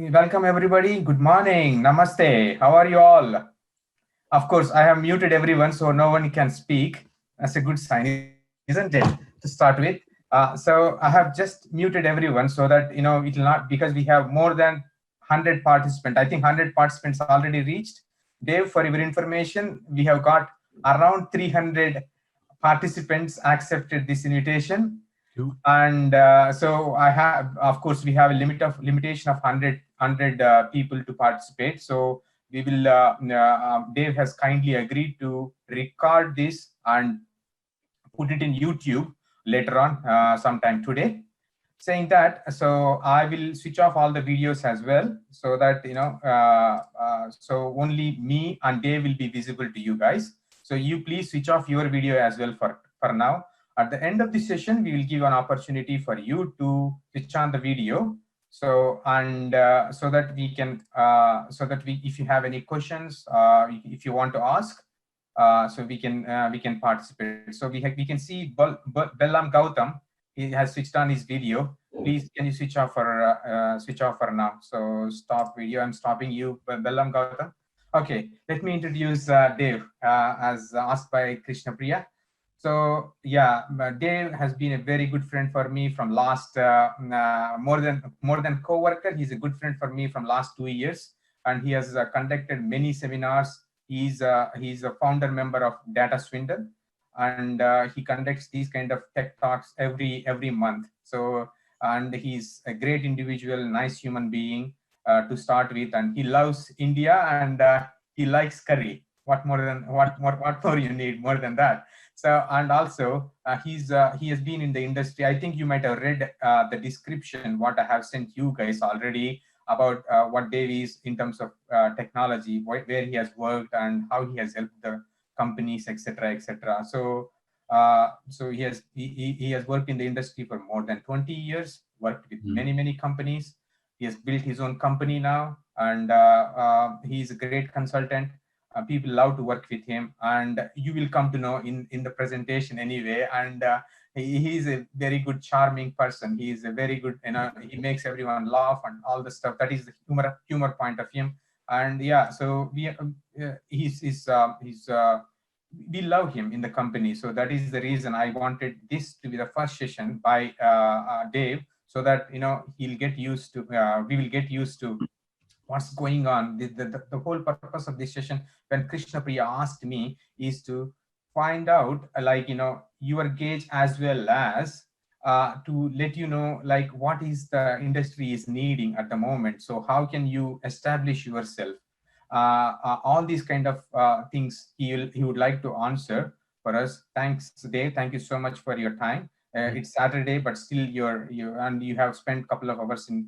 Welcome everybody. Good morning. Namaste. How are you all? Of course, I have muted everyone so no one can speak. That's a good sign, isn't it? To start with. So I have just muted everyone so that, it will not, because we have more than 100 participants. I think 100 participants already reached. Dave, for your information, we have got around 300 participants accepted this invitation. And so I have, of course, we have a limitation of 100 people to participate. So we will, Dave has kindly agreed to record this and put it in YouTube later on, sometime today. Saying that, so I will switch off all the videos as well, so that, so only me and Dave will be visible to you guys. So you please switch off your video as well for now. At the end of the session, we will give an opportunity for you to switch on the video. So, and so that we can, if you have any questions, if you want to ask, so we can participate. So we can see Bellam Gautam. He has switched on his video. Please, can you switch off for now? So stop video. I'm stopping you, Bellam Gautam. Okay, let me introduce Dave, as asked by Krishna Priya. So yeah, Dave has been a very good friend for me from last more than co-worker. He's a good friend for me from last 2 years, and he has conducted many seminars. He's a founder member of Data Swindle, and he conducts these kind of tech talks every month. So, and he's a great individual, nice human being to start with, and he loves India, and he likes curry. What more you need more than that? So, and also he has been in the industry. I think you might have read the description what I have sent you guys already about what Dave is in terms of technology, where he has worked and how he has helped the companies, etc., etc. So, so he has worked in the industry for more than 20 years, worked with many companies. He has built his own company now, and he's a great consultant. People love to work with him, and you will come to know in the presentation anyway. And he's a very good, charming person. He is a very good, he makes everyone laugh and all the stuff. That is the humor point of him. And yeah, so we love him in the company. So that is the reason I wanted this to be the first session by Dave, so that he'll get used to. We will get used to what's going on. The whole purpose of this session, when Krishna Priya asked me, is to find out your gauge, as well as to let you know what is the industry is needing at the moment. So how can you establish yourself? All these kind of things he would like to answer for us. Thanks, Dave. Thank you so much for your time. It's Saturday, but still you have spent a couple of hours in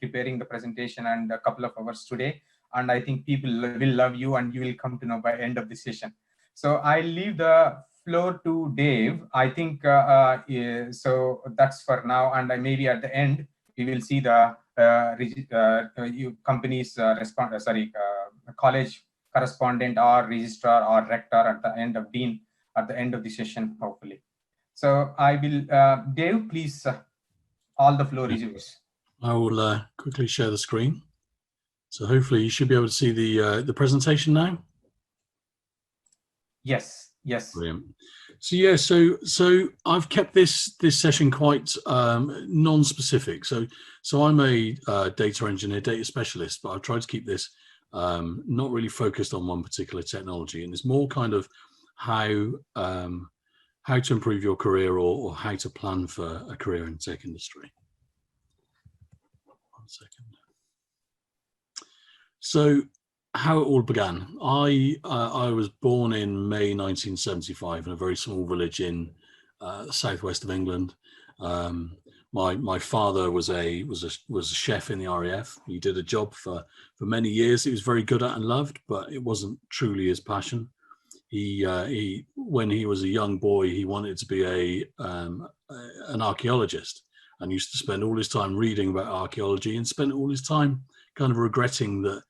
preparing the presentation, and a couple of hours today. And I think people will love you, and you will come to know by end of the session. So I leave the floor to Dave. I think so that's for now, and maybe at the end we will see the company's college correspondent or registrar or rector at the end of dean at the end of the session, hopefully. So I will, Dave, please, all the floor is yours. I will quickly share the screen. So hopefully you should be able to see the presentation now. Yes. Brilliant. So yeah, so I've kept this session quite non-specific. So I'm a data engineer, data specialist, but I've tried to keep this not really focused on one particular technology, and it's more kind of how to improve your career, or how to plan for a career in the tech industry. 1 second. So how it all began. I was born in May 1975 in a very small village in southwest of England. My father was a chef in the RAF. He did a job for many years he was very good at and loved, but it wasn't truly his passion. He when he was a young boy, he wanted to be an archaeologist, and used to spend all his time reading about archaeology, and spent all his time kind of regretting that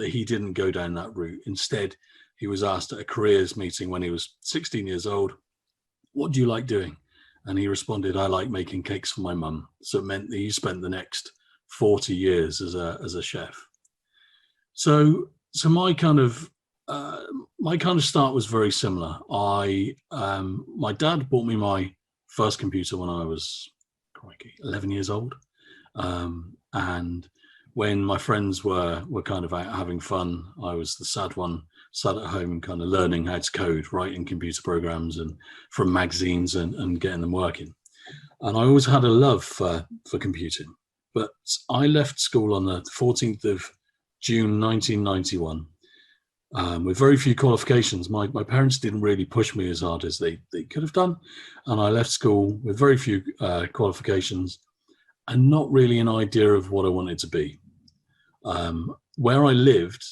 he didn't go down that route. Instead, he was asked at a careers meeting when he was 16 years old, what do you like doing? And he responded, I like making cakes for my mum. So it meant that he spent the next 40 years as a chef. So my kind of start was very similar. My dad bought me my first computer when I was 11 years old. And when my friends were kind of out having fun, I was the sad one, sat at home kind of learning how to code, writing computer programs and from magazines and getting them working. And I always had a love for computing. But I left school on the 14th of June 1991 with very few qualifications. My parents didn't really push me as hard as they could have done. And I left school with very few qualifications and not really an idea of what I wanted to be. Where I lived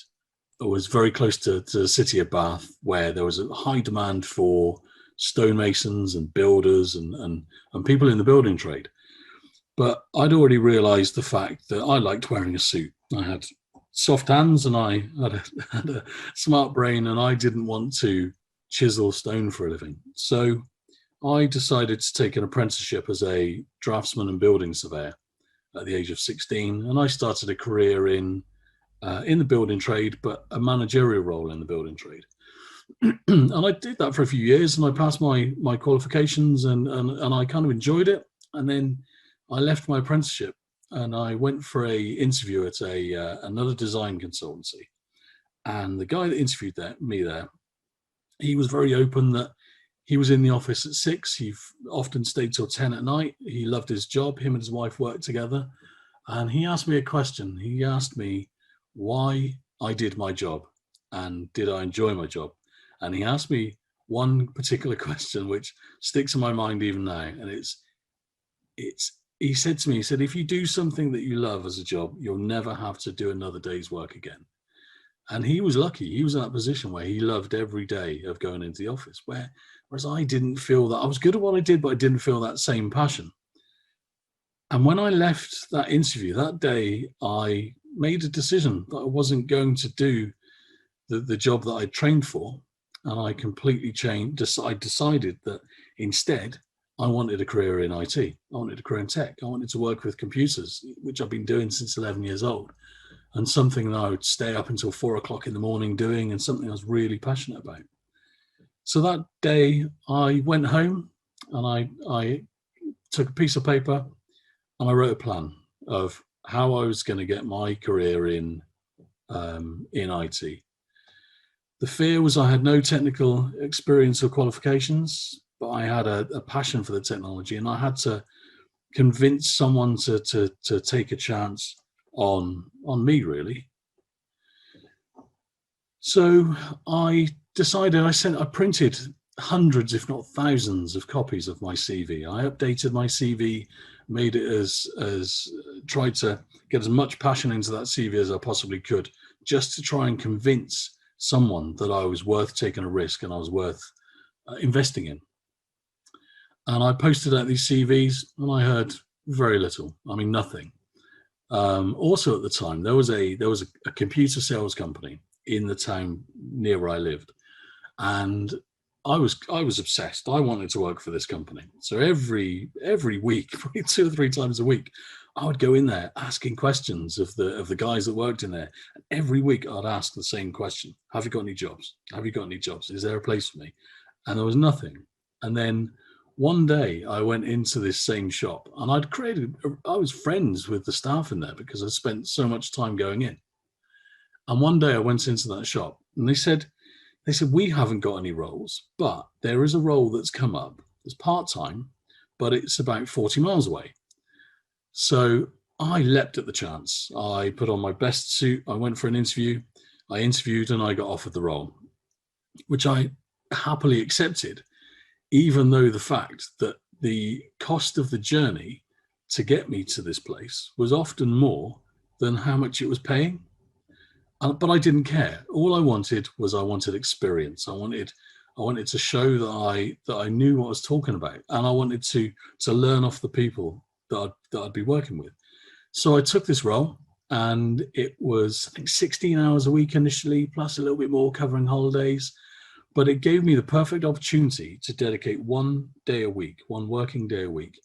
was very close to the city of Bath, where there was a high demand for stonemasons and builders and people in the building trade. But I'd already realized the fact that I liked wearing a suit. I had soft hands and I had a smart brain, and I didn't want to chisel stone for a living. So I decided to take an apprenticeship as a draftsman and building surveyor at the age of 16. And I started a career in the building trade, but a managerial role in the building trade. And I did that for a few years, and I passed my qualifications, and I kind of enjoyed it. And then I left my apprenticeship and I went for a interview at another design consultancy. And the guy that interviewed me there, he was very open that he was in the office at 6. He often stayed till 10 at night. He loved his job. Him and his wife worked together. And he asked me a question. He asked me why I did my job and did I enjoy my job. And he asked me one particular question which sticks in my mind even now. And he said to me, if you do something that you love as a job, you'll never have to do another day's work again. And he was lucky. He was in that position where he loved every day of going into the office, whereas I didn't feel that. I was good at what I did, but I didn't feel that same passion. And when I left that interview that day, I made a decision that I wasn't going to do the job that I trained for. And I completely changed. I decided that instead, I wanted a career in IT. I wanted a career in tech. I wanted to work with computers, which I've been doing since 11 years old, and something that I would stay up until 4 o'clock in the morning doing, and something I was really passionate about. So that day I went home and I took a piece of paper and I wrote a plan of how I was going to get my career in IT. The fear was I had no technical experience or qualifications, but I had a passion for the technology, and I had to convince someone to take a chance on me, really. So I decided, I printed hundreds, if not thousands, of copies of my CV. I updated my CV, made it tried to get as much passion into that CV as I possibly could, just to try and convince someone that I was worth taking a risk and I was worth investing in. And I posted out these CVs and I heard very little. I mean, nothing. Also at the time, there was a computer sales company in the town near where I lived. And I was obsessed. I wanted to work for this company. So every week, probably 2 or 3 times a week, I would go in there asking questions of the guys that worked in there. And every week I'd ask the same question. Have you got any jobs? Have you got any jobs? Is there a place for me? And there was nothing. And then one day I went into this same shop and I was friends with the staff in there because I spent so much time going in. And one day I went into that shop and they said, we haven't got any roles, but there is a role that's come up. It's part-time, but it's about 40 miles away. So I leapt at the chance. I put on my best suit. I went for an interview. I interviewed and I got offered the role, which I happily accepted, even though the fact that the cost of the journey to get me to this place was often more than how much it was paying. But I didn't care. All I wanted experience. I wanted to show that I knew what I was talking about, and I wanted to learn off the people that I'd be working with. So I took this role, and it was, I think, 16 hours a week initially, plus a little bit more covering holidays. But it gave me the perfect opportunity to dedicate one day a week, one working day a week,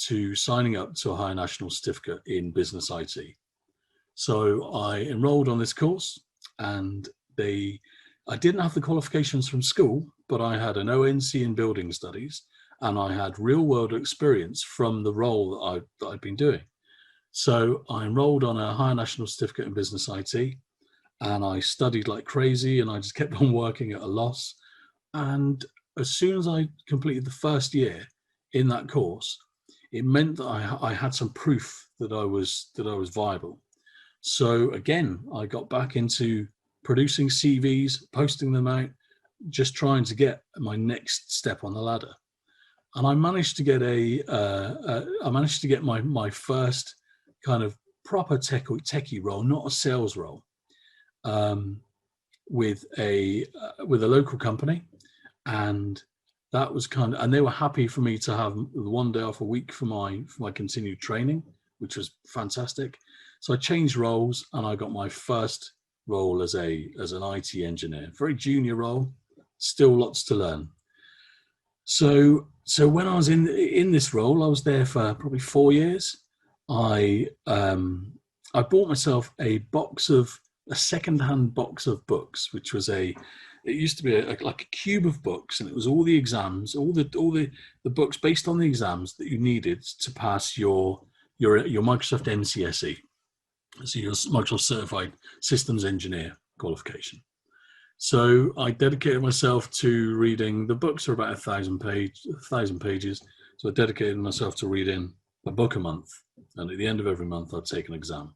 to signing up to a higher national certificate in business IT. So I enrolled on this course, and I didn't have the qualifications from school, but I had an ONC in building studies, and I had real world experience from the role that I'd been doing. So I enrolled on a higher national certificate in business IT, and I studied like crazy, and I just kept on working at a loss. And as soon as I completed the first year in that course, it meant that I had some proof that I was viable. So again, I got back into producing CVs, posting them out, just trying to get my next step on the ladder. And I managed to get my first kind of proper techie role, not a sales role, with a local company, and that was and they were happy for me to have one day off a week for my continued training, which was fantastic. So I changed roles, and I got my first role as an IT engineer, very junior role, still lots to learn. So when I was in this role, I was there for probably 4 years. I bought myself a second-hand box of books, which was it used to be like a cube of books, and it was all the exams, all the books based on the exams that you needed to pass your Microsoft MCSE, so your Microsoft Certified Systems Engineer qualification. So I dedicated myself to reading. The books are about 1,000 pages. So I dedicated myself to reading a book a month, and at the end of every month, I'd take an exam.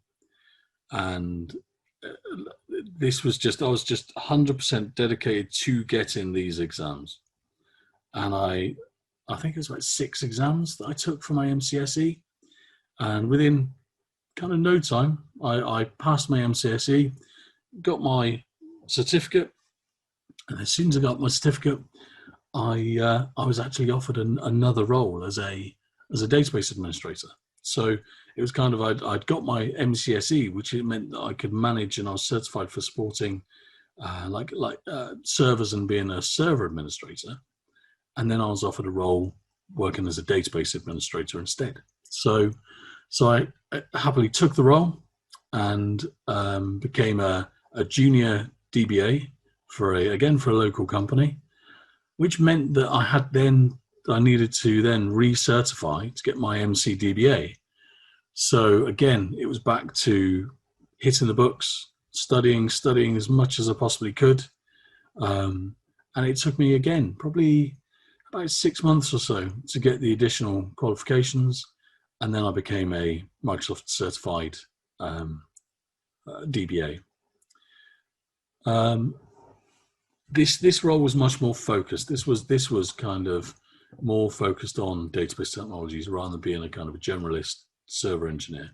And this was I was just 100% dedicated to getting these exams. And I think it was like 6 exams that I took for my MCSE. And within kind of no time, I passed my MCSE, got my certificate. And as soon as I got my certificate, I was actually offered another role as a database administrator. So it was kind of, I'd got my MCSE, which it meant that I could manage, and I was certified for supporting servers and being a server administrator. And then I was offered a role working as a database administrator instead. So I happily took the role and became a junior DBA for a local company, which meant that I needed to then recertify to get my MCDBA. So again, it was back to hitting the books, studying as much as I possibly could. And it took me again, probably about 6 months or so to get the additional qualifications. And then I became a Microsoft certified DBA. This role was much more focused. This was kind of more focused on database technologies rather than being a kind of a generalist server engineer.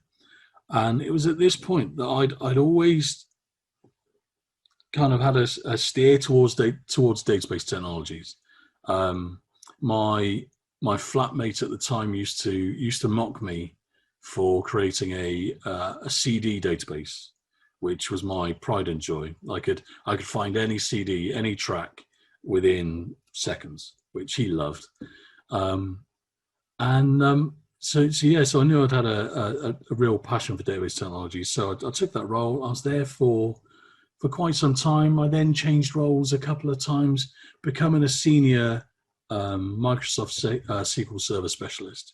And it was at this point that I'd always kind of had a steer towards database technologies. My flatmate at the time used to mock me for creating a CD database, which was my pride and joy. I could find any CD, any track within seconds, which he loved. So I knew I'd had a real passion for database technology. So I took that role. I was there for quite some time. I then changed roles a couple of times, becoming a senior Microsoft SQL Server specialist.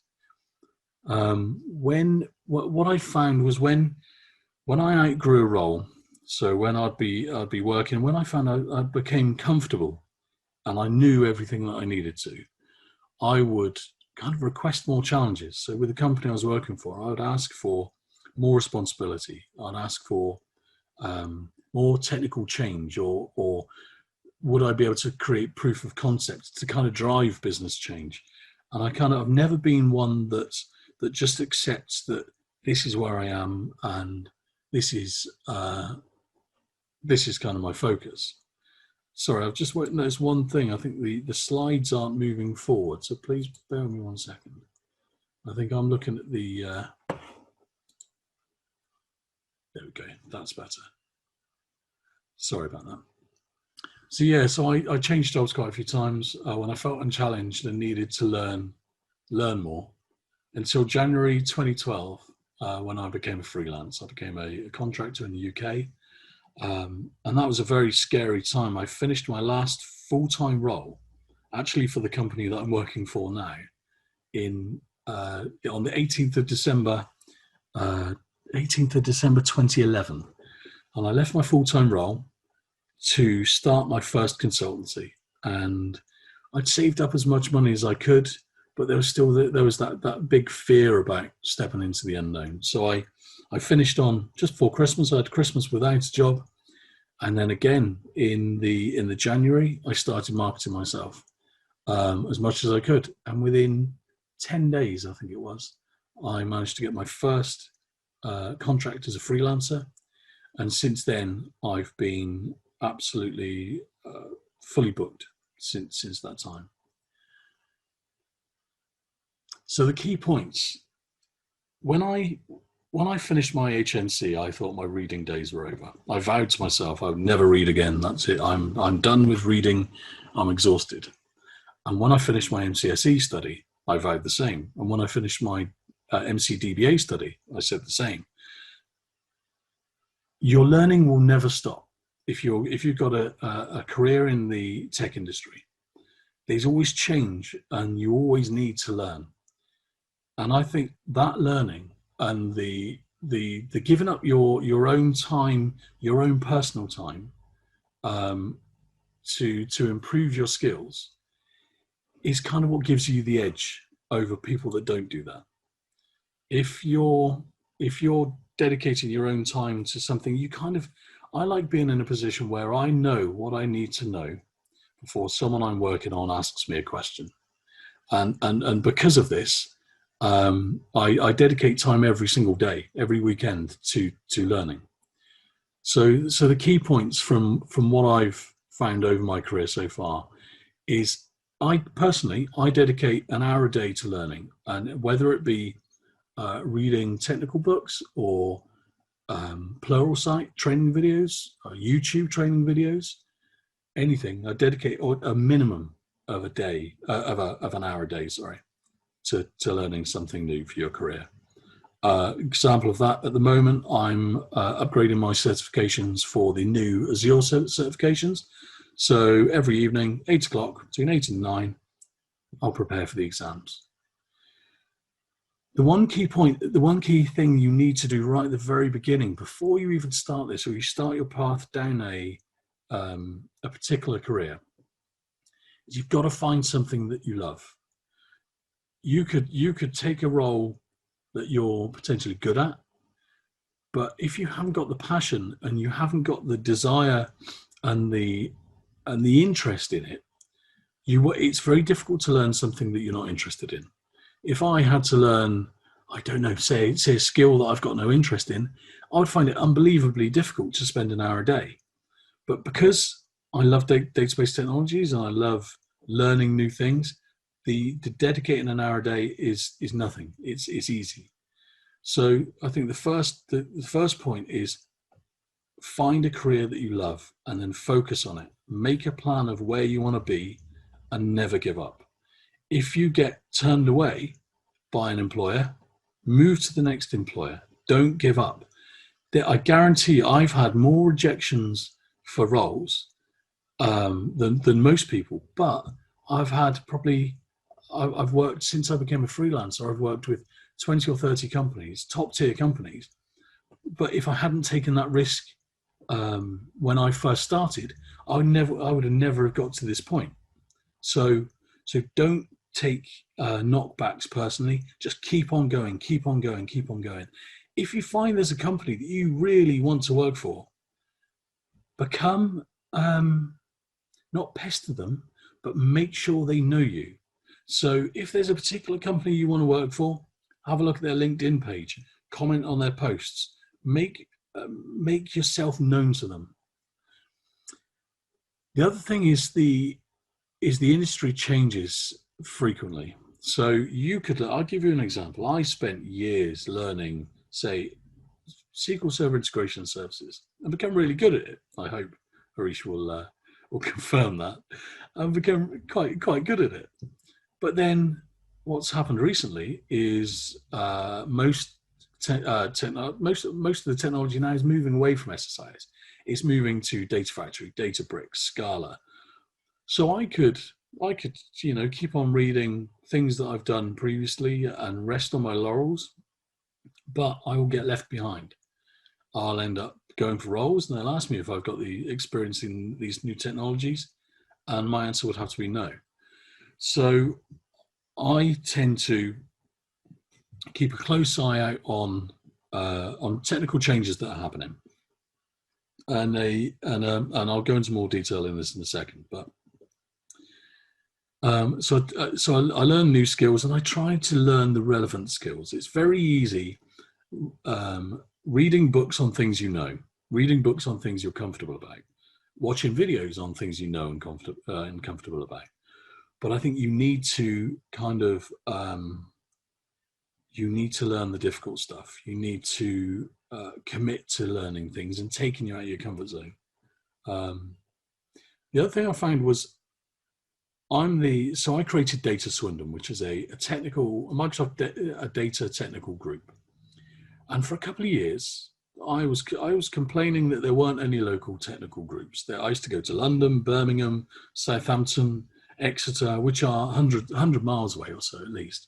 What I found was when I outgrew a role, so when I'd be working, when I found I became comfortable and I knew everything that I needed to, I would kind of request more challenges. So with the company I was working for, I would ask for more responsibility. I'd ask for more technical change, or would I be able to create proof of concept to kind of drive business change? And I've never been one that just accepts that this is where I am and this is kind of my focus. Sorry, I've just noticed one thing. I think the slides aren't moving forward, so please bear with me 1 second. I think I'm looking at the There we go. That's better. Sorry about that. So yeah, so I changed jobs quite a few times when I felt unchallenged and needed to learn more, until January 2012, when I became a freelance. I became a contractor in the UK, and that was a very scary time. I finished my last full-time role, actually for the company that I'm working for now, on the 18th of December, 2011, and I left my full-time role to start my first consultancy. And I'd saved up as much money as I could, but there was that big fear about stepping into the unknown. So I finished on just before Christmas. I had Christmas without a job, and then again in the January, I started marketing myself as much as I could. And within 10 days, I think it was, I managed to get my first contract as a freelancer. And since then, I've been absolutely fully booked since that time. So the key points: when I finished my HNC, I thought my reading days were over. I vowed to myself I would never read again. That's it. I'm done with reading. I'm exhausted. And when I finished my MCSE study, I vowed the same. And when I finished my MCDBA study, I said the same. Your learning will never stop. If you've got a career in the tech industry, there's always change, and you always need to learn. And I think that learning and the giving up your own time, your own personal time, to improve your skills, is kind of what gives you the edge over people that don't do that. If you're dedicating your own time to something, I like being in a position where I know what I need to know before someone I'm working on asks me a question. And because of this, I dedicate time every single day, every weekend to learning. So the key points from what I've found over my career so far is I dedicate an hour a day to learning, and whether it be reading technical books or Pluralsight training videos, YouTube training videos, anything, I dedicate a minimum of a day, of an hour a day, to learning something new for your career. Example of that, at the moment, I'm upgrading my certifications for the new Azure certifications. So every evening, 8 o'clock, between 8 and 9, I'll prepare for the exams. The one key thing you need to do right at the very beginning, before you even start this, or you start your path down a particular career, is you've got to find something that you love. You could take a role that you're potentially good at, but if you haven't got the passion and you haven't got the desire and the interest in it, it's very difficult to learn something that you're not interested in. If I had to learn, I don't know, say a skill that I've got no interest in, I would find it unbelievably difficult to spend an hour a day. But because I love database technologies and I love learning new things, the dedicating an hour a day is nothing. It's easy. So I think the first point is find a career that you love and then focus on it. Make a plan of where you want to be and never give up. If you get turned away by an employer, move to the next employer. Don't give up. I guarantee you, I've had more rejections for roles than most people, but I've worked, since I became a freelancer, I've worked with 20 or 30 companies, top tier companies. But if I hadn't taken that risk when I first started, I would have never got to this point. So don't take knockbacks personally. Just keep on going, keep on going, keep on going. If you find there's a company that you really want to work for, become, not pester them, but make sure they know you. So if there's a particular company you want to work for, have a look at their LinkedIn page, comment on their posts, make yourself known to them. The other thing is the industry changes frequently. So I'll give you an example. I spent years learning, say, SQL Server Integration Services and become really good at it. I hope Harish will confirm that. I've become quite good at it. But then what's happened recently is most of the technology now is moving away from SSIS. It's moving to Data Factory, Databricks, Scala. So I could keep on reading things that I've done previously and rest on my laurels, but I will get left behind. I'll end up going for roles and they'll ask me if I've got the experience in these new technologies, and my answer would have to be no. So I tend to keep a close eye out on technical changes that are happening, and I'll go into more detail in this in a second. But so I learn new skills, and I try to learn the relevant skills. It's very easy reading books on things you know, reading books on things you're comfortable about, watching videos on things you know and comfortable about. But I think you need to you need to learn the difficult stuff. You need to commit to learning things and taking you out of your comfort zone. The other thing I found was I created Data Swindon, which is a Microsoft data technical group. And for a couple of years, I was complaining that there weren't any local technical groups. I used to go to London, Birmingham, Southampton, Exeter, which are 100 miles away or so at least.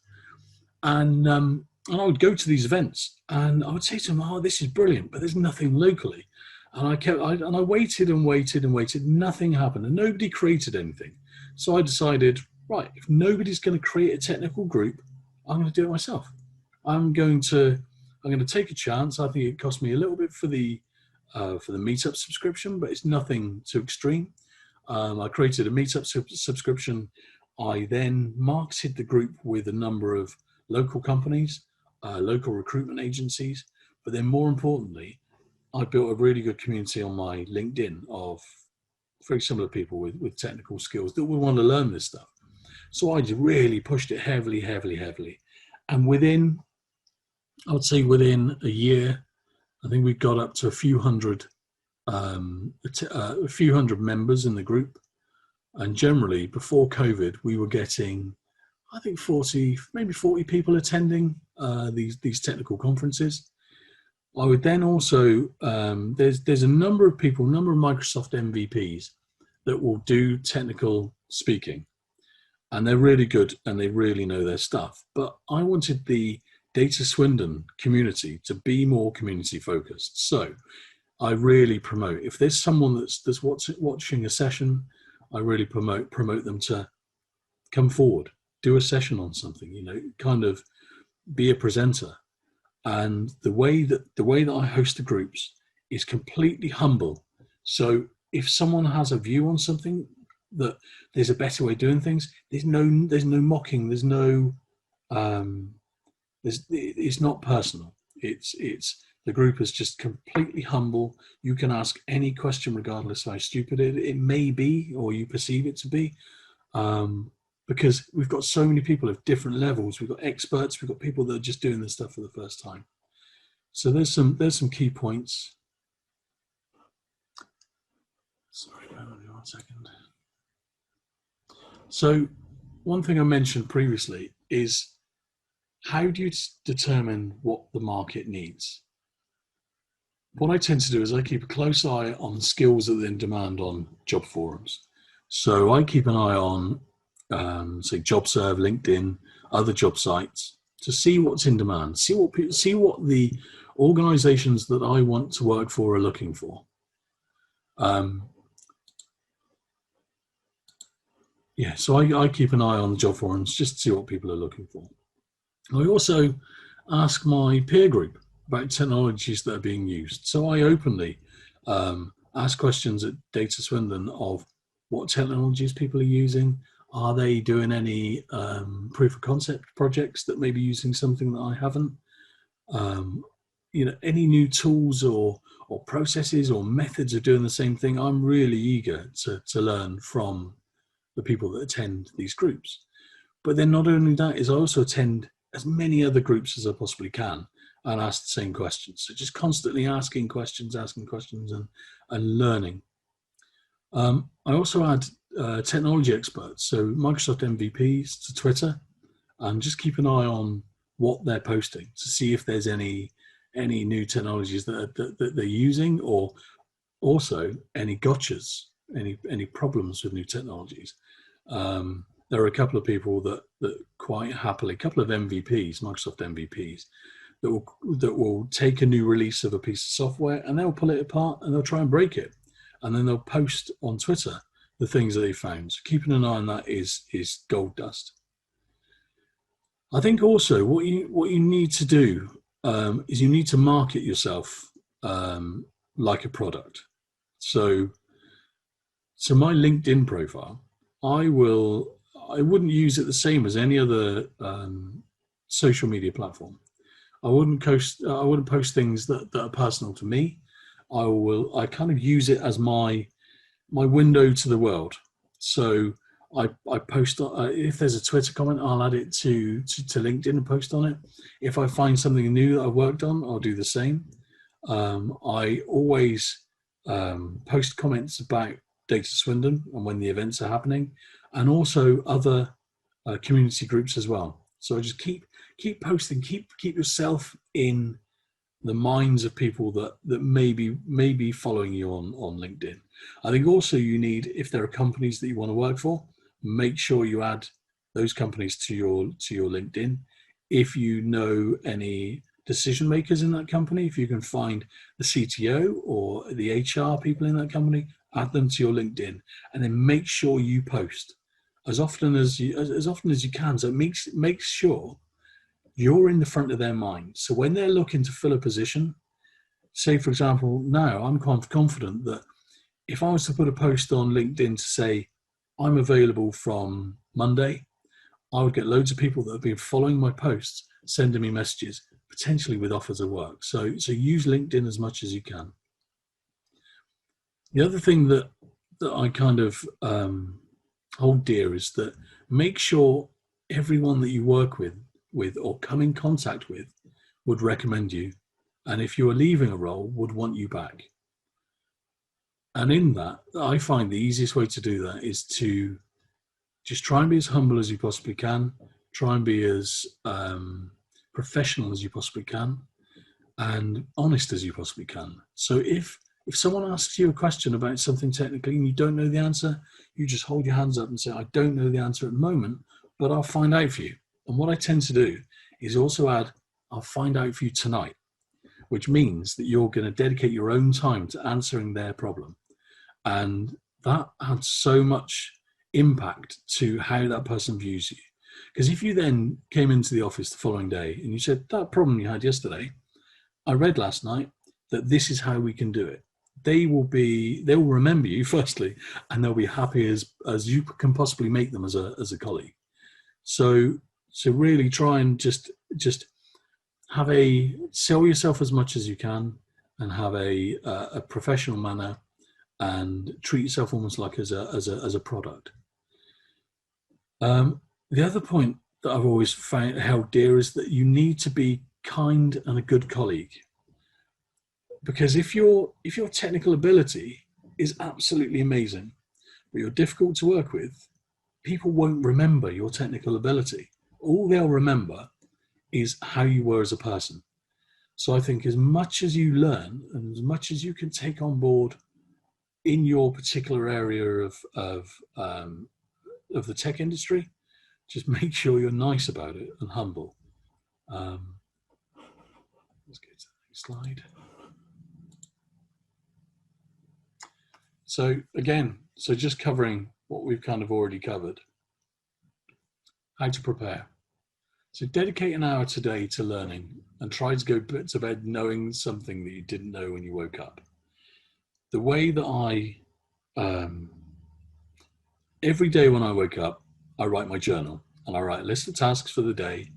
And I would go to these events and I would say to them, "Oh, this is brilliant, but there's nothing locally." And I waited and waited and waited. Nothing happened and nobody created anything. So I decided, right, if nobody's going to create a technical group, I'm going to do it myself. I'm going to take a chance. I think it cost me a little bit for the Meetup subscription, but it's nothing too extreme. I created a Meetup subscription. I then marketed the group with a number of local companies, local recruitment agencies, but then more importantly, I built a really good community on my LinkedIn of very similar people with technical skills that would want to learn this stuff. So I just really pushed it heavily. And I would say within a year, I think we got up to a few hundred members in the group. And generally, before COVID, we were getting, I think, 40 people attending these technical conferences. I would then also, there's a number of Microsoft MVPs that will do technical speaking. And they're really good and they really know their stuff. But I wanted the Data Swindon community to be more community focused. So I really promote, if there's someone that's watching a session, I really promote them to come forward, do a session on something, kind of be a presenter. And the way that I host the groups is completely humble. So if someone has a view on something, that there's a better way of doing things, there's no mocking, it's not personal. It's the group is just completely humble. You can ask any question regardless of how stupid it may be or you perceive it to be. Because we've got so many people of different levels. We've got experts, we've got people that are just doing this stuff for the first time. So there's some key points. Sorry, hold on 1 second. So one thing I mentioned previously is, how do you determine what the market needs? What I tend to do is I keep a close eye on skills that are in demand on job forums. So I keep an eye on, say, JobServe, LinkedIn, other job sites, to see what's in demand, see what the organizations that I want to work for are looking for. So I keep an eye on the job forums just to see what people are looking for. I also ask my peer group about technologies that are being used. So I openly ask questions at Data Swindon of what technologies people are using. Are they doing any proof of concept projects that may be using something that I haven't? Any new tools or processes or methods of doing the same thing. I'm really eager to learn from the people that attend these groups. But then not only that, is I also attend as many other groups as I possibly can. and ask the same questions. So just constantly asking questions and learning. I also add technology experts, so Microsoft MVPs to Twitter, and just keep an eye on what they're posting to see if there's any new technologies that they're using, or also any gotchas, any problems with new technologies. There are a couple of people that quite happily, a couple of MVPs, Microsoft MVPs, that will take a new release of a piece of software and they'll pull it apart and they'll try and break it, and then they'll post on Twitter the things that they found. So keeping an eye on that is gold dust. I think also what you need to do is you need to market yourself like a product. So my LinkedIn profile, I wouldn't use it the same as any other social media platform. I wouldn't post things that are personal to me. I kind of use it as my window to the world. So I post if there's a Twitter comment, I'll add it to LinkedIn and post on it. If I find something new that I've worked on, I'll do the same. I always post comments about Data Swindon and when the events are happening, and also other community groups as well. So I just keep posting, keep yourself in the minds of people that may be following you on LinkedIn. I think also you need, if there are companies that you want to work for, make sure you add those companies to your LinkedIn. If you know any decision makers in that company, if you can find the CTO or the HR people in that company, add them to your LinkedIn, and then make sure you post as often as you can. So it makes sure you're in the front of their mind. So when they're looking to fill a position, say for example, now I'm confident that if I was to put a post on LinkedIn to say I'm available from Monday, I would get loads of people that have been following my posts, sending me messages, potentially with offers of work. So use LinkedIn as much as you can. The other thing that I kind of hold dear is that make sure everyone that you work with or come in contact with would recommend you, and if you are leaving a role, would want you back. And in that, I find the easiest way to do that is to just try and be as humble as you possibly can, try and be as professional as you possibly can, and honest as you possibly can. So if someone asks you a question about something technically and you don't know the answer, you just hold your hands up and say, I don't know the answer at the moment, but I'll find out for you. And what I tend to do is also add, I'll find out for you tonight, which means that you're going to dedicate your own time to answering their problem. And that adds so much impact to how that person views you. Because if you then came into the office the following day and you said, that problem you had yesterday, I read last night that this is how we can do it. They will remember you firstly, and they'll be happy as you can possibly make them as a colleague. So really try and just sell yourself as much as you can, and have a professional manner, and treat yourself almost like as a product. The other point that I've always held dear is that you need to be kind and a good colleague. Because if your technical ability is absolutely amazing, but you're difficult to work with, people won't remember your technical ability. All they'll remember is how you were as a person. So I think as much as you learn and as much as you can take on board in your particular area of the tech industry, just make sure you're nice about it and humble. Let's get to the next slide. So again, just covering what we've kind of already covered. How to prepare. So dedicate an hour today to learning, and try to go to bed knowing something that you didn't know when you woke up. The way that every day when I wake up, I write my journal and I write a list of tasks for the day.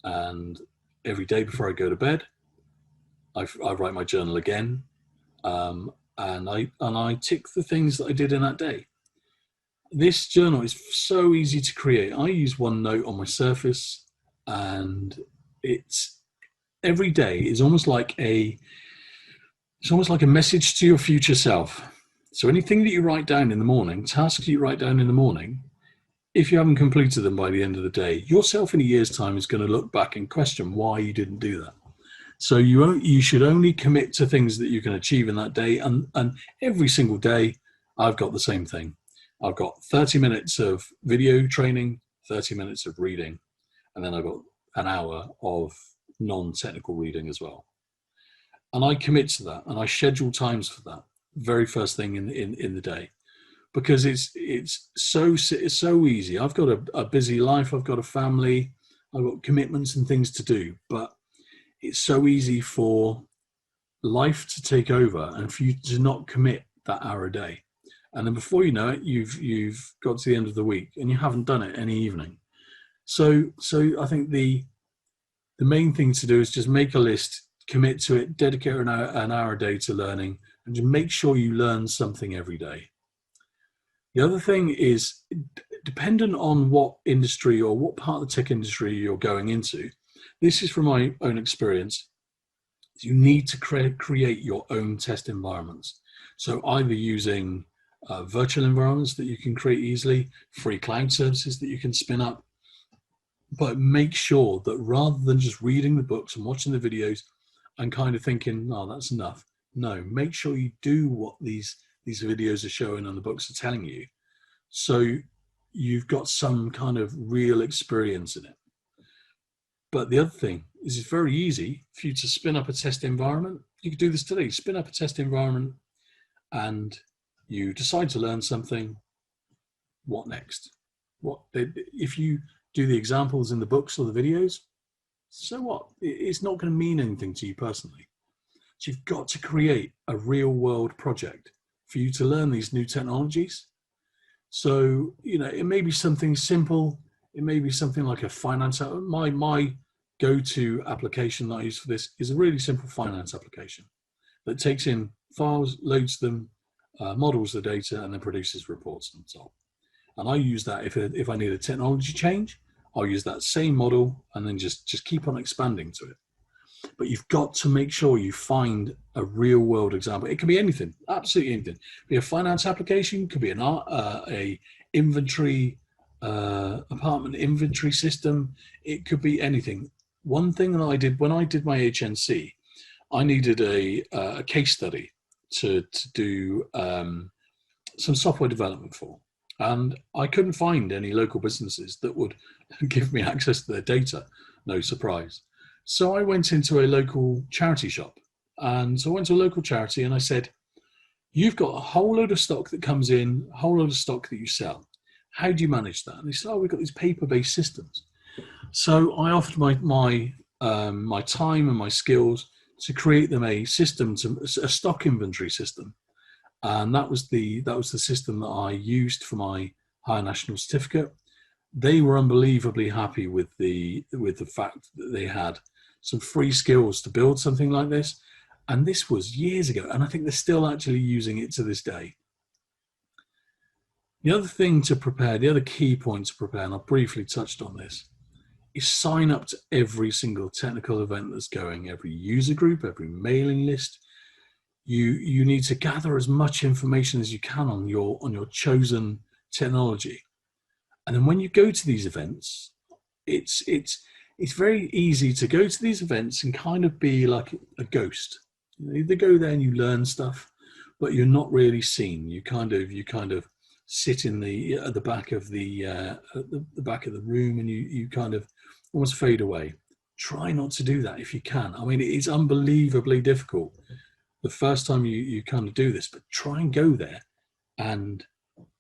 And every day before I go to bed, I write my journal again. And I tick the things that I did in that day. This journal is so easy to create. I use OneNote on my Surface, and it's every day is almost like it's almost like a message to your future self. So anything that you write down in the morning, tasks you write down in the morning, if you haven't completed them by the end of the day, yourself in a year's time is going to look back and question why you didn't do that. So you should only commit to things that you can achieve in that day. And every single day, I've got the same thing. I've got 30 minutes of video training, 30 minutes of reading, and then I've got an hour of non-technical reading as well. And I commit to that, and I schedule times for that very first thing in the day, because it's so easy. I've got a busy life. I've got a family. I've got commitments and things to do, but it's so easy for life to take over and for you to not commit that hour a day. And then before you know it, you've got to the end of the week and you haven't done it any evening. So I think the main thing to do is just make a list, commit to it, dedicate an hour a day to learning, and just make sure you learn something every day. The other thing is, dependent on what industry or what part of the tech industry you're going into, this is from my own experience, you need to create your own test environments. So either using virtual environments that you can create easily, free cloud services that you can spin up, but make sure that rather than just reading the books and watching the videos and kind of thinking, no, that's enough. No, make sure you do what these videos are showing and the books are telling you. So you've got some kind of real experience in it. But the other thing is it's very easy for you to spin up a test environment. You could do this today, spin up a test environment and you decide to learn something. What next? If you do the examples in the books or the videos, so what? It's not going to mean anything to you personally. So you've got to create a real world project for you to learn these new technologies. So, it may be something simple. It may be something like a finance. My go-to application that I use for this is a really simple finance application that takes in files, loads them, models the data, and then produces reports on top. And I use that if I need a technology change, I'll use that same model and then just keep on expanding to it. But you've got to make sure you find a real world example. It can be anything, absolutely anything. It could be a finance application, it could be a inventory, apartment inventory system. It could be anything. One thing that I did when I did my HNC, I needed a case study to do some software development for. And I couldn't find any local businesses that would give me access to their data. No surprise. So I went into a local charity shop. And so I went to a local charity and I said, you've got a whole load of stock that comes in, a whole load of stock that you sell. How do you manage that? And they said, we've got these paper-based systems. So I offered my time and my skills to create them a system, a stock inventory system. And that was the system that I used for my higher national certificate. They were unbelievably happy with the fact that they had some free skills to build something like this. And this was years ago. And I think they're still actually using it to this day. The other thing to prepare, the other key point to prepare, and I briefly touched on this, is sign up to every single technical event that's going, every user group, every mailing list. You need to gather as much information as you can on your chosen technology. And then when you go to these events, it's very easy to go to these events and kind of be like a ghost. You go there and you learn stuff, but you're not really seen. You kind of sit at the back of the back of the room, and you kind of almost fade away. Try not to do that if you can. I mean, it's unbelievably difficult the first time you kind of do this, but try and go there and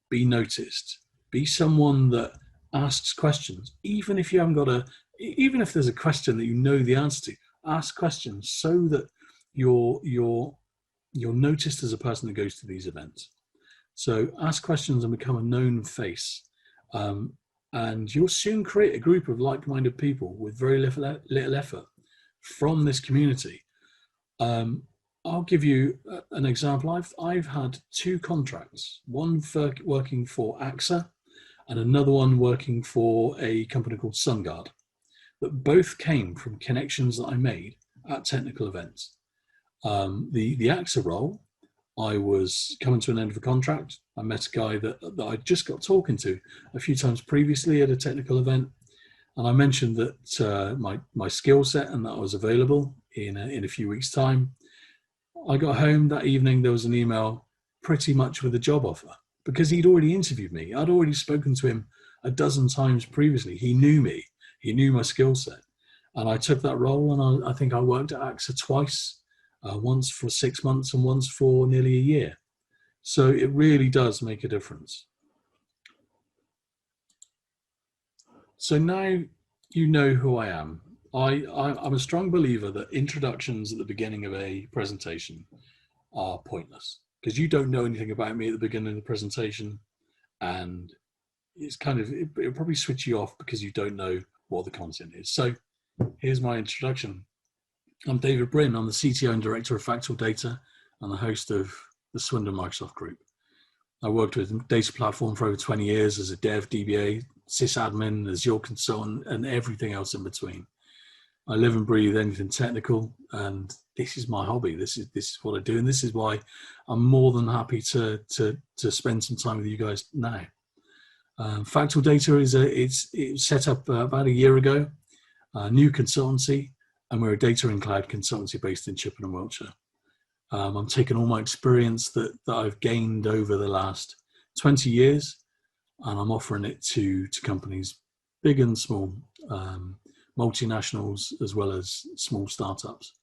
be noticed. Be someone that asks questions, even if you haven't even if there's a question that you know the answer to. Ask questions so that you're noticed as a person that goes to these events. So ask questions and become a known face, and you'll soon create a group of like-minded people with very little effort from this community. I'll give you an example. I've had 2 contracts, one for working for AXA and another one working for a company called SunGuard, that both came from connections that I made at technical events. The AXA role, I was coming to an end of a contract. I met a guy that I just got talking to a few times previously at a technical event, and I mentioned that my skill set and that I was available in a few weeks' time. I got home that evening. There was an email, pretty much with a job offer, because he'd already interviewed me. I'd already spoken to him a dozen times previously. He knew me. He knew my skill set, and I took that role. And I think I worked at AXA twice. Once for 6 months and once for nearly a year. So it really does make a difference. So now you know who I am. I'm a strong believer that introductions at the beginning of a presentation are pointless, because you don't know anything about me at the beginning of the presentation, and it's it'll probably switch you off because you don't know what the content is. So here's my introduction. I'm David Bryn. I'm the CTO and Director of Factual Data and the host of the Swindon Microsoft Group. I worked with Data Platform for over 20 years as a dev, DBA, sysadmin, Azure consultant, and everything else in between. I live and breathe anything technical, and this is my hobby. This is what I do, and this is why I'm more than happy to spend some time with you guys now. Factual Data it's set up about a year ago, a new consultancy. And we're a data and cloud consultancy based in Chippenham, Wiltshire. I'm taking all my experience that I've gained over the last 20 years, and I'm offering it to companies big and small, multinationals as well as small startups.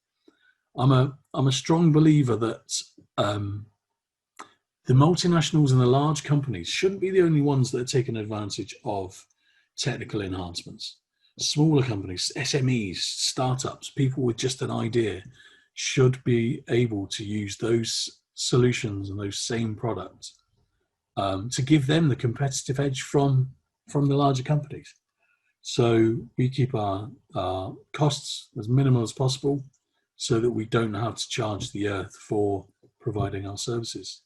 I'm a strong believer that the multinationals and the large companies shouldn't be the only ones that are taking advantage of technical enhancements. Smaller companies, SMEs, startups, people with just an idea should be able to use those solutions and those same products to give them the competitive edge from the larger companies. So we keep our costs as minimal as possible so that we don't have to charge the earth for providing our services.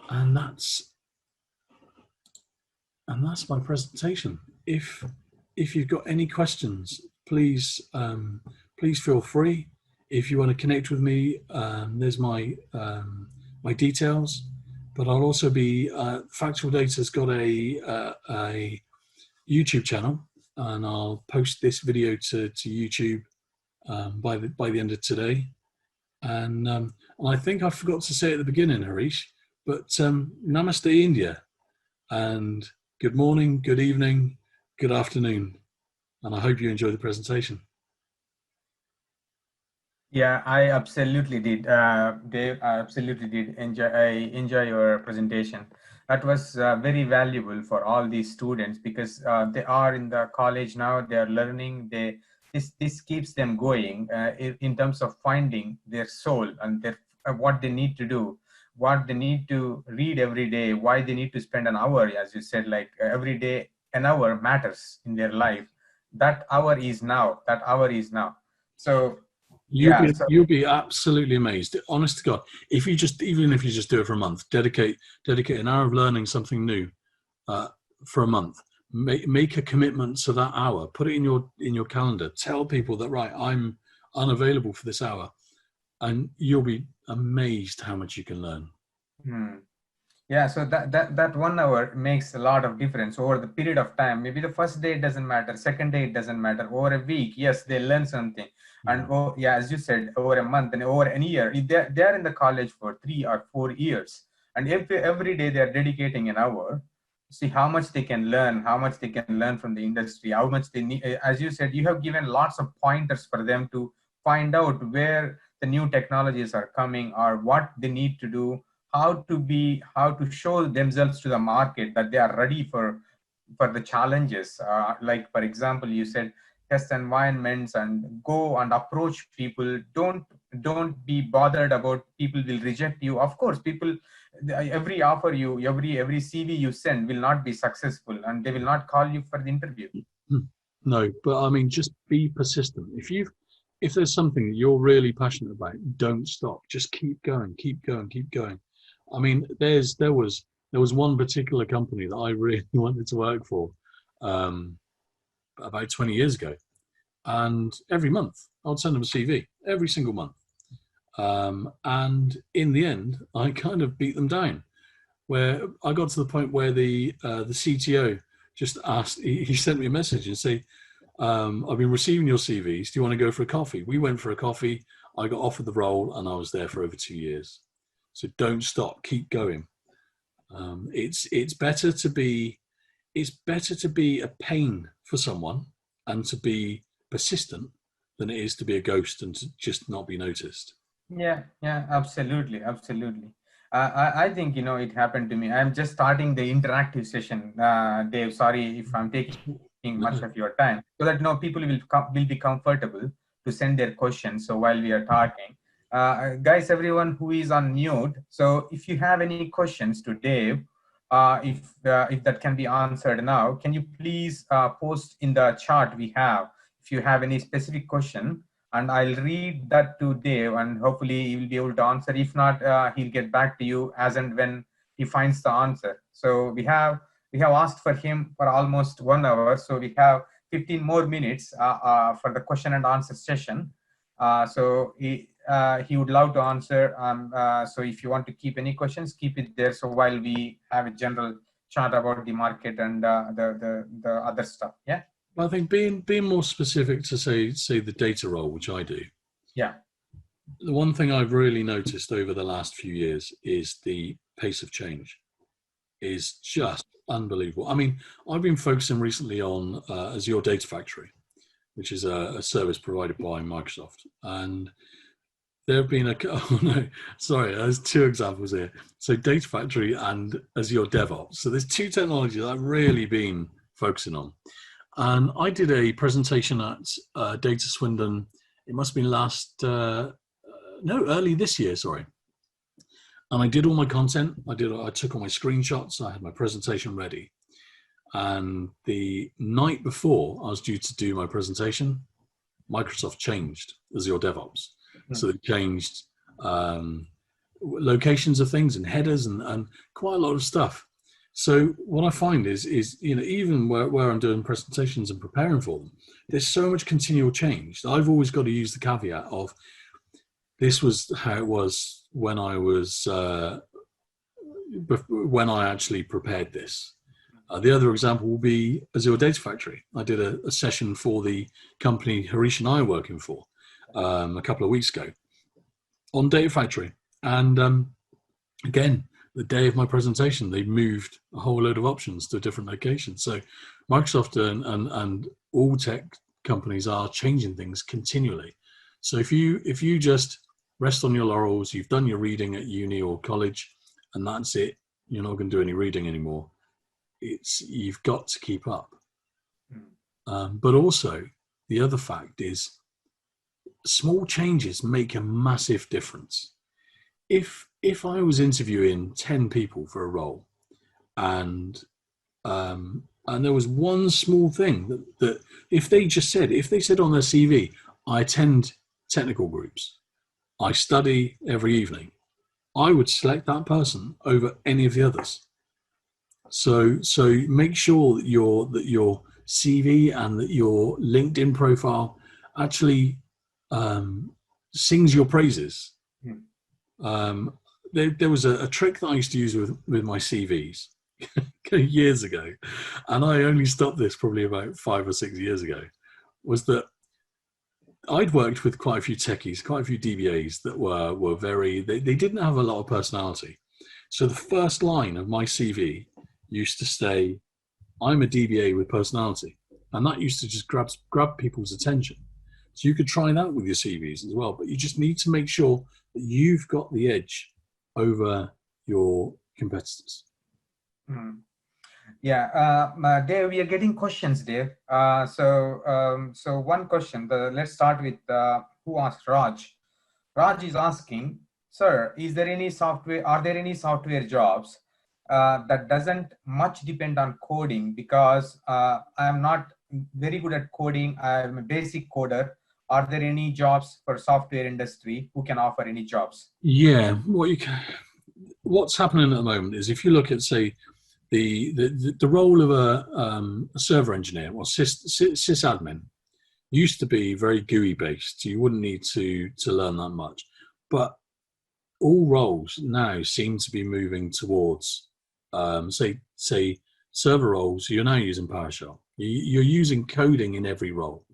And that's my presentation. If you've got any questions, please feel free. If you want to connect with me, there's my details. But I'll also be Factual Data's got a YouTube channel, and I'll post this video to YouTube by the end of today. And I think I forgot to say at the beginning, Harish, but Namaste India, and good morning, good evening, good afternoon, and I hope you enjoy the presentation. Yeah, I absolutely did, Dave. I absolutely did enjoy your presentation. That was very valuable for all these students, because they are in the college now. They are learning. This keeps them going in terms of finding their soul and what they need to do, what they need to read every day, why they need to spend an hour, as you said, like every day, an hour matters in their life. That hour is now. That hour is now. So you'll be absolutely amazed. Honest to God, even if you just do it for a month, dedicate an hour of learning something new for a month. Make a commitment to that hour. Put it in your calendar. Tell people that, right, I'm unavailable for this hour, and you'll be amazed how much you can learn. Yeah, so that 1 hour makes a lot of difference over the period of time. Maybe the first day it doesn't matter, second day it doesn't matter. Over a week, yes, they learn something. And as you said, over a month and over an year, they're in the college for 3 or 4 years, and every day they're dedicating an hour. See how much they can learn, how much they can learn from the industry, how much they need. As you said, you have given lots of pointers for them to find out where the new technologies are coming or what they need to do, how to show themselves to the market that they are ready for the challenges. Like, for example, you said test environments and go and approach people. Don't be bothered about people will reject you. Of course, people, every offer you, every CV you send will not be successful, and they will not call you for the interview. No, but I mean, just be persistent. If there's something that you're really passionate about, don't stop. Just keep going, keep going, keep going. I mean, there was one particular company that I really wanted to work for about 20 years ago, and every month I'd send them a CV every single month. And in the end, I kind of beat them down, where I got to the point where the CTO just asked, he sent me a message and say, I've been receiving your CVs. Do you want to go for a coffee? We went for a coffee. I got offered the role and I was there for over 2 years. So don't stop, keep going. It's better to be a pain for someone and to be persistent than it is to be a ghost and to just not be noticed. Yeah, absolutely. I think, it happened to me. I'm just starting the interactive session. Dave, sorry if I'm taking much of your time, so that people will be comfortable to send their questions. So while we are talking, guys, everyone who is on mute, so if you have any questions to Dave, if that can be answered now, can you please post in the chat we have if you have any specific question, and I'll read that to Dave, and hopefully he will be able to answer. If not, he'll get back to you as and when he finds the answer. So we have asked for him for almost 1 hour, so we have 15 more minutes for the question and answer session. So he would love to answer. So if you want to keep any questions, keep it there. So while we have a general chat about the market and the other stuff. Yeah. I think being more specific to say the data role, which I do. Yeah. The one thing I've really noticed over the last few years is the pace of change is just unbelievable. I mean, I've been focusing recently on Azure Data Factory, which is a service provided by Microsoft. And there have been there's 2 examples here. So Data Factory and Azure DevOps. So there's 2 technologies I've really been focusing on. And I did a presentation at Data Swindon. It must have been early this year, sorry. And I did all my content. I took all my screenshots. I had my presentation ready. And the night before I was due to do my presentation, Microsoft changed Azure DevOps. So they changed locations of things and headers and quite a lot of stuff. So what I find is even where I'm doing presentations and preparing for them, there's so much continual change. I've always got to use the caveat of this was how it was when I actually prepared this. The other example will be Azure Data Factory. I did a session for the company Harish and I are working for a couple of weeks ago on Data Factory. And again, the day of my presentation, they moved a whole load of options to a different location. So Microsoft and all tech companies are changing things continually. So if you just rest on your laurels, you've done your reading at uni or college, and that's it, you're not going to do any reading anymore. You've got to keep up. But also, the other fact is small changes make a massive difference. If I was interviewing 10 people for a role and there was one small thing that if they said on their CV, I attend technical groups, I study every evening, I would select that person over any of the others. So make sure that your CV and that your LinkedIn profile actually sings your praises. There was a trick that I used to use with my CVs years ago, and I only stopped this probably about 5 or 6 years ago, was that I'd worked with quite a few techies, quite a few DBAs that were very, they didn't have a lot of personality. So the first line of my CV used to say, I'm a DBA with personality. And that used to just grab people's attention. So you could try that with your CVs as well, but you just need to make sure that you've got the edge over your competitors. Yeah, Dave, we are getting questions, Dave. So one question, let's start with who asked Raj. Raj is asking, sir, are there any software jobs that doesn't much depend on coding, because I'm not very good at coding. I'm a basic coder. Are there any jobs for software industry who can offer any jobs? Yeah, what's happening at the moment is if you look at, say, the role of a server engineer or sysadmin, used to be very GUI based. You wouldn't need to learn that much, but all roles now seem to be moving towards, say server roles. You're now using PowerShell. You're using coding in every role.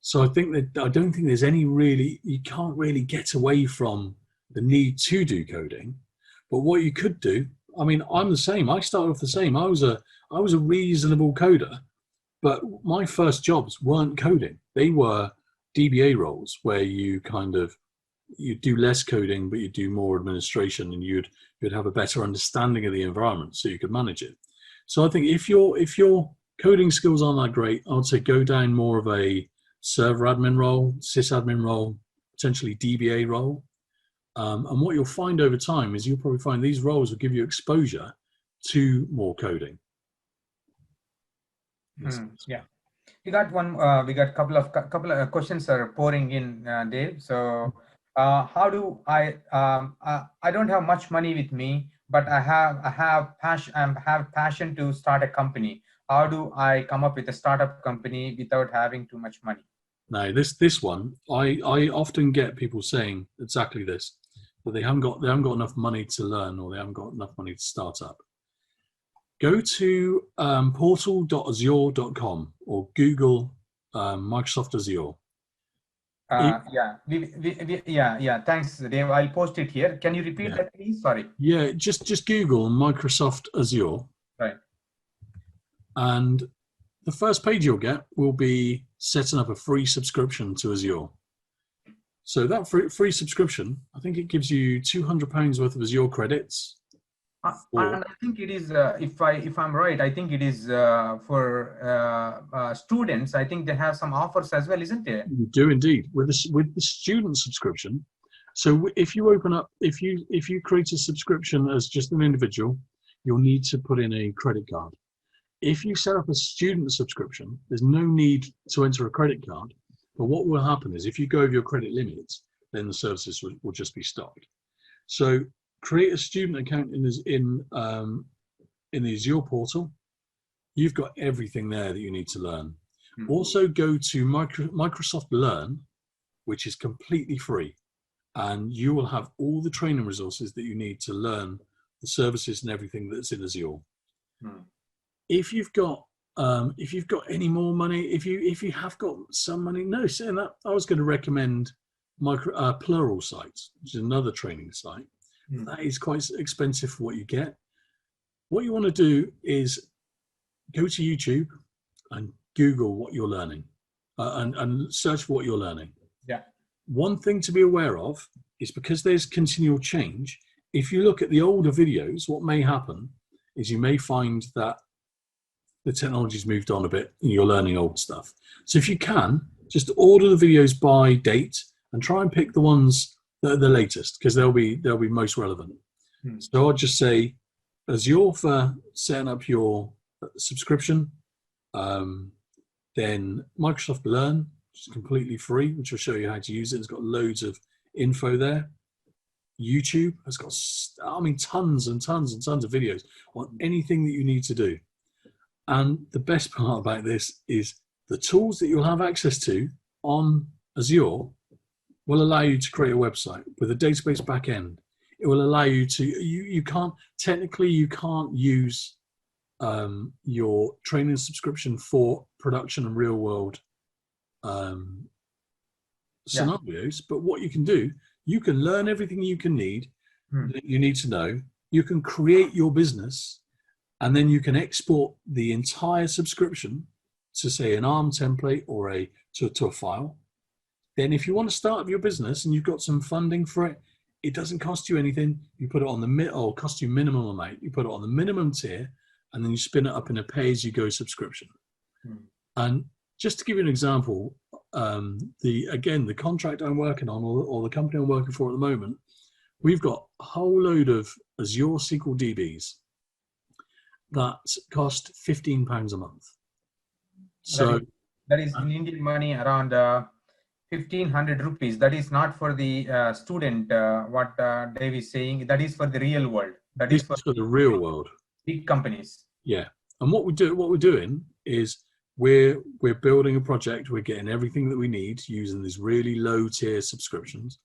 So I don't think there's you can't really get away from the need to do coding. But what you could do, I mean, I'm the same. I started off the same. I was a reasonable coder, but my first jobs weren't coding. They were DBA roles where you do less coding, but you do more administration, and you'd have a better understanding of the environment so you could manage it. So I think if your coding skills aren't that great, I would say go down more of a server admin role, sysadmin role, potentially DBA role. And what you'll find over time is you'll probably find these roles will give you exposure to more coding. Yeah, we got one. We got couple of questions are pouring in, Dave. So, how do I don't have much money with me, but I have passion to start a company. How do I come up with a startup company without having too much money? Now, this one, I often get people saying exactly this, that they haven't got enough money to learn, or they haven't got enough money to start up. Go to portal.azure.com or Google Microsoft Azure. Yeah. Thanks, Dave. I'll post it here. Can you repeat that, please? Sorry. Yeah, just Google Microsoft Azure. Right. And the first page you'll get will be setting up a free subscription to Azure. So that free subscription, I think it gives you £200 worth of Azure credits. And I think it is, if I'm right, I think it is for students. I think they have some offers as well, isn't it? You do indeed with the student subscription. So if you create a subscription as just an individual, you'll need to put in a credit card. If you set up a student subscription, there's no need to enter a credit card. But what will happen is if you go over your credit limits, then the services will just be stopped. So create a student account in the Azure portal. You've got everything there that you need to learn. Mm-hmm. Also go to Microsoft Learn, which is completely free, and you will have all the training resources that you need to learn the services and everything that's in Azure. Mm-hmm. If you've got any more money, if you have got some money, saying that, I was going to recommend Plural Sites, which is another training site. Mm. That is quite expensive for what you get. What you want to do is go to YouTube and Google what you're learning, and search for what you're learning. Yeah. One thing to be aware of is because there's continual change. If you look at the older videos, what may happen is you may find that the technology's moved on a bit and you're learning old stuff. So if you can, just order the videos by date and try and pick the ones that are the latest, because they'll be most relevant. So I'd just say Azure for setting up your subscription, then Microsoft Learn, which is completely free, which will show you how to use it. It's got loads of info there. YouTube has got, tons and tons and tons of videos on anything that you need to do. And the best part about this is the tools that you'll have access to on Azure will allow you to create a website with a database backend. It will allow you to, you can't use your training subscription for production and real world scenarios. But what you can do, you can learn everything you need to know. You can create your business, and then you can export the entire subscription to, say, an ARM template or to a file. Then if you want to start up your business and you've got some funding for it, it doesn't cost you anything. You put it on cost you minimum amount. You put it on the minimum tier, and then you spin it up in a pay-as-you-go subscription. And just to give you an example, the contract I'm working on, or the company I'm working for at the moment, we've got a whole load of Azure SQL DBs that cost £15 a month. So that is in Indian money around 1,500 rupees. That is not for the student. What Dave is saying, that is for the real world. That is for the real world. Big companies. Yeah, and what we're doing is we're building a project, we're getting everything that we need using these really low tier subscriptions.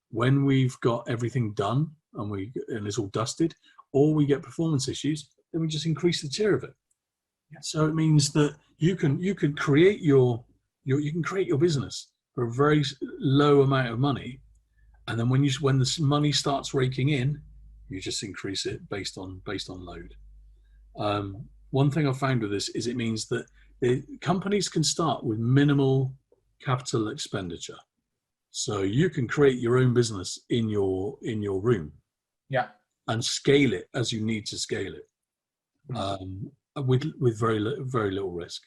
When we've got everything done and it's all dusted, or we get performance issues, then we just increase the tier of it. So it means that you can create your business for a very low amount of money, and then when the money starts raking in, you just increase it based on load. One thing I found with this is it means that companies can start with minimal capital expenditure. So you can create your own business in your room, and scale it as you need to scale it, with very little risk.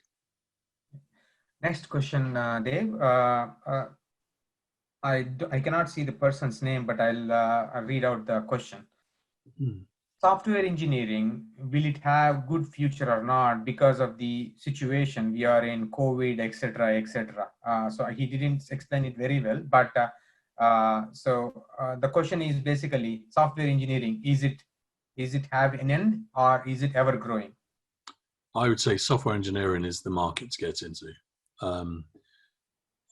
Next question, Dave. I cannot see the person's name, but I'll read out the question. Software engineering, will it have good future or not because of the situation we are in, COVID, etc., etc. So he didn't explain it very well, but the question is basically software engineering. Is it have an end, or is it ever growing? I would say software engineering is the market to get into.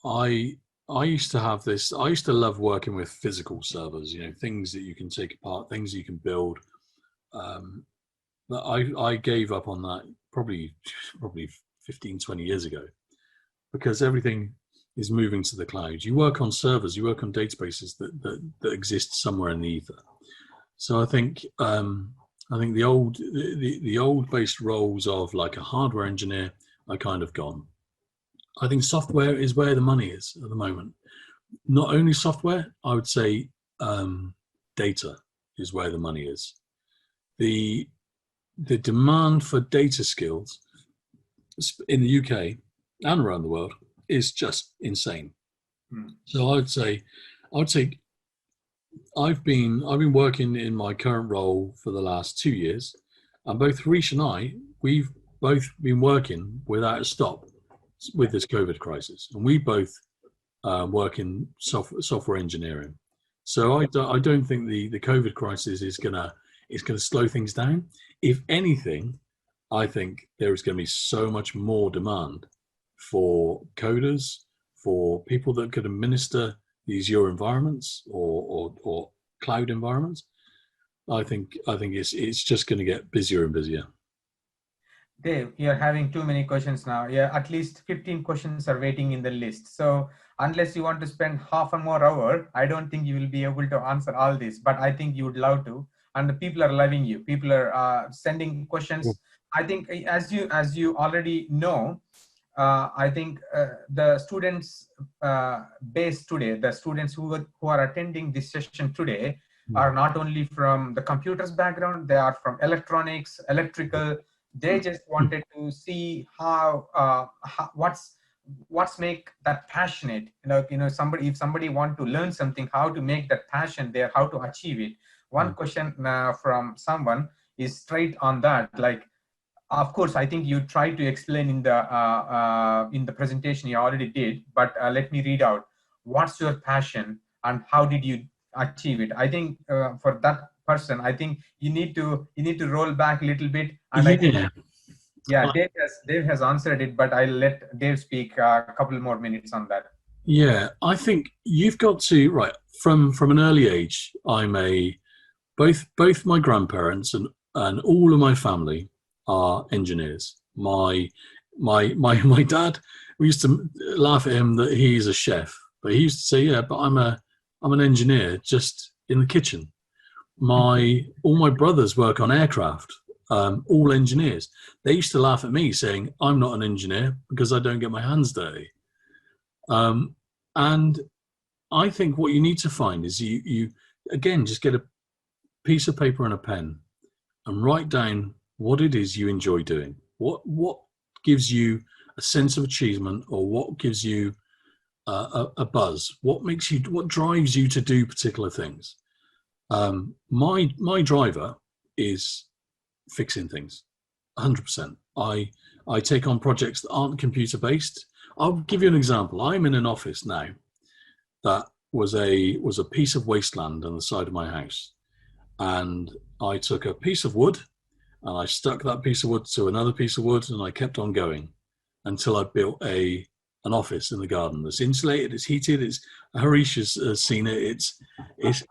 I used to have this. I used to love working with physical servers. Things that you can take apart, things you can build. But I gave up on that probably 15, 20 years ago, because everything is moving to the cloud. You work on servers, you work on databases that exist somewhere in the ether. So I think the old based roles of like a hardware engineer are kind of gone. I think software is where the money is at the moment. Not only software, I would say data is where the money is. The demand for data skills in the UK and around the world is just insane. So I would say I've been working in my current role for the last 2 years, and both Rish and I, we've both been working without a stop with this COVID crisis, and we both work in software engineering. So I don't think the COVID crisis is gonna slow things down. If anything, I think there is going to be so much more demand for coders, for people that could administer these Azure environments or cloud environments. I think it's just going to get busier and busier. Dave, you're having too many questions now. Yeah, at least 15 questions are waiting in the list. So unless you want to spend half a more hour, I don't think you will be able to answer all this, but I think you would love to. And the people are loving you. People are sending questions. Cool. I think as you already know, I think the students base today, the students who are attending this session today are not only from the computers background, they are from electronics, electrical. They just wanted to see how what's make that passionate. If somebody want to learn something, how to make that passion there, how to achieve it. One question from someone is straight on that. Like, of course, I think you tried to explain in the presentation you already did, but let me read out. What's your passion and how did you achieve it? I think for that person, I think you need to roll back a little bit. And Dave has answered it, but I'll let Dave speak a couple more minutes on that. Yeah, I think you've got to, right, from an early age, both my grandparents and all of my family are engineers. My dad, we used to laugh at him that he's a chef, but he used to say, yeah, but I'm an engineer just in the kitchen. All my brothers work on aircraft, all engineers. They used to laugh at me saying I'm not an engineer because I don't get my hands dirty. And I think what you need to find is you again, just get a piece of paper and a pen and write down what it is you enjoy doing. What gives you a sense of achievement, or what gives you a buzz? What drives you to do particular things? My driver is fixing things, 100%. I take on projects that aren't computer based. I'll give you an example. I'm in an office now that was a piece of wasteland on the side of my house, and I took a piece of wood and I stuck that piece of wood to another piece of wood, and I kept on going. until I built an office in the garden. It's insulated, it's heated. It's Harish has seen it. It's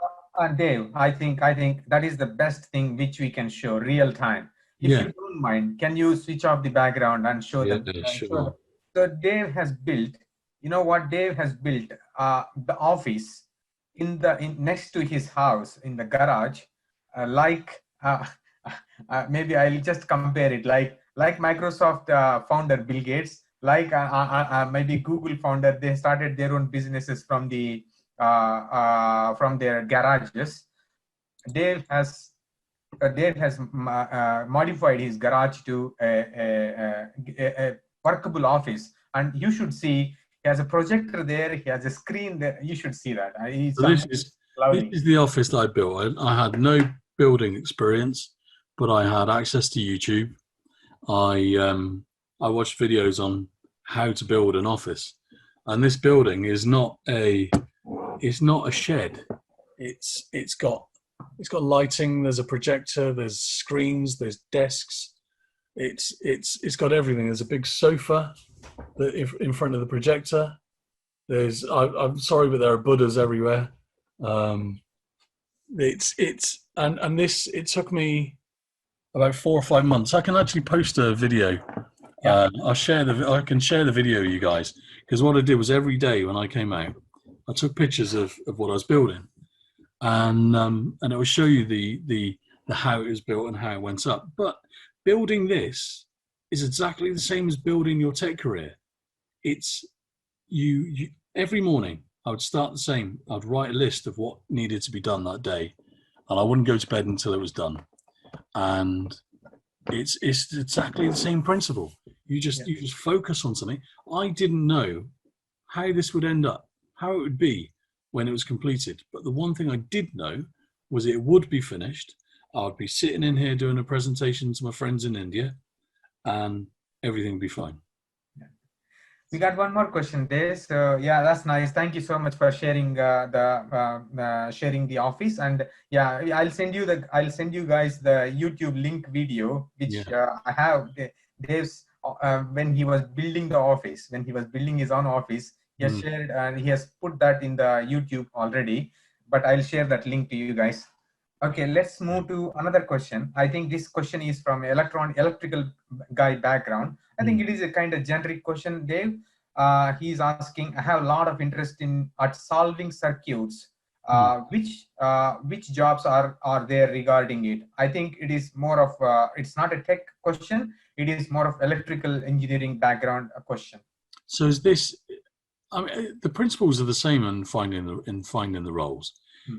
Dave, I think that is the best thing which we can show real time. If yeah, you don't mind, can you switch off the background and show yeah, the show sure. so Dave has built, you know what Dave has built, the office in next to his house in the garage, like maybe I'll just compare it like Microsoft founder Bill Gates, like maybe Google founder. They started their own businesses from their garages. Dave has modified his garage to a workable office, and you should see he has a projector there. He has a screen there. You should see that. It's So this lovely. is the office that I built. I had no building experience, but I had access to YouTube. I watched videos on how to build an office, and this building is not a shed. It's got lighting. There's a projector. There's screens. There's desks. It's got everything. There's a big sofa that in front of the projector. I'm sorry, but there are Buddhas everywhere. It took me about 4 or 5 months. I can actually post a video. Yeah. I can share the video, you guys, because what I did was every day when I came out, I took pictures of what I was building, and it will show you the how it was built and how it went up. But building this is exactly the same as building your tech career. It's you every morning I would start the same. I'd write a list of what needed to be done that day, and I wouldn't go to bed until it was done. And it's exactly the same principle. You just focus on something. I didn't know how this would end up, how it would be when it was completed. But the one thing I did know was it would be finished. I would be sitting in here doing a presentation to my friends in India, and everything would be fine. We got one more question there. So yeah, that's nice. Thank you so much for sharing sharing the office. And yeah, I'll send you guys the YouTube link video which I have. Dave's when he was building the office, when he was building his own office, he has shared and he has put that in the YouTube already. But I'll share that link to you guys. Okay, let's move to another question. I think this question is from electrical guy background. I think it is a kind of generic question, Dave. He's asking, I have a lot of interest at solving circuits. Which jobs are there regarding it? I think it is more of it's not a tech question. It is more of electrical engineering background question. So is this? I mean, the principles are the same in finding the roles.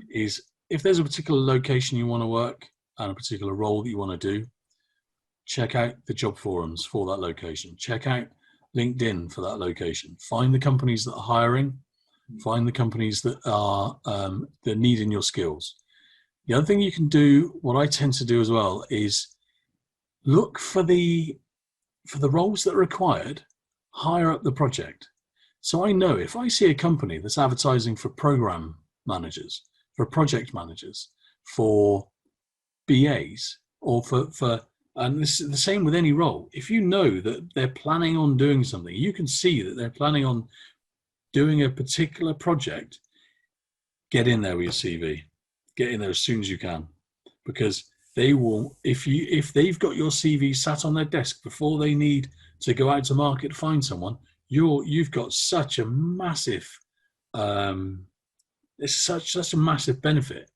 Is if there's a particular location you want to work and a particular role that you want to do, check out the job forums for that location. Check out LinkedIn for that location. Find the companies that are hiring. Find the companies that are that needing your skills. The other thing you can do, what I tend to do as well, is look for the roles that are required higher up the project. So I know if I see a company that's advertising for program managers, for project managers, for BAs, or for and this is the same with any role. If you know that they're planning on doing something, you can see that they're planning on doing a particular project, get in there with your CV. Get in there as soon as you can, because they will, if they've got your CV sat on their desk before they need to go out to market to find someone, you've got such a massive it's such a massive benefit,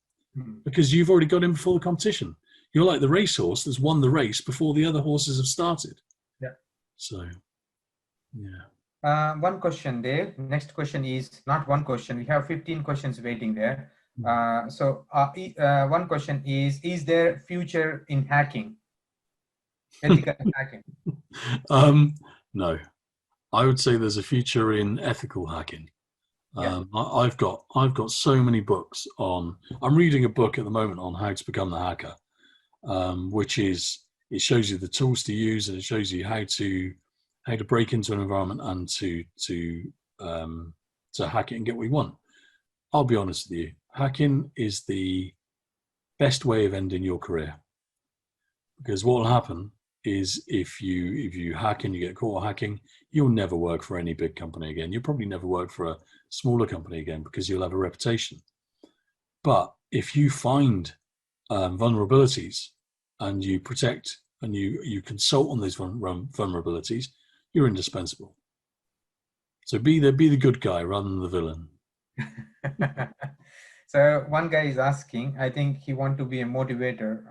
because you've already got in before the competition. You're like the racehorse that's won the race before the other horses have started. Yeah. So, yeah. One question, Dave. Next question is not one question. We have 15 questions waiting there. One question is there future in hacking? Ethical hacking? No. I would say there's a future in ethical hacking. Yeah. I've got so many books on. I'm reading a book at the moment on how to become the hacker, which is, it shows you the tools to use, and it shows you how to break into an environment and to hack it and get what you want. I'll be honest with you, hacking is the best way of ending your career, because what will happen is if you hack and you get caught hacking, you'll never work for any big company again. You'll probably never work for a smaller company again because you'll have a reputation. But if you find vulnerabilities and you protect and you consult on those vulnerabilities, you're indispensable. So be the good guy rather than the villain. So one guy is asking, I think he want to be a motivator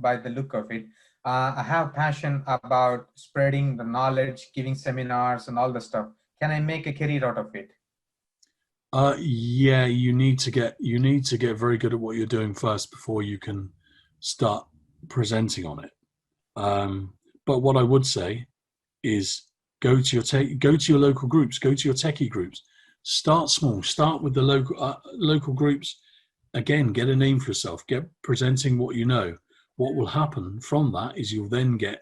by the look of it. I have passion about spreading the knowledge, giving seminars and all the stuff. Can I make a career out of it? Yeah, you need to get very good at what you're doing first before you can start presenting on it. But what I would say is go to your local groups, go to your techie groups. Start small. Start with the local groups. Again, get a name for yourself. Get presenting what you know. What will happen from that is you'll then get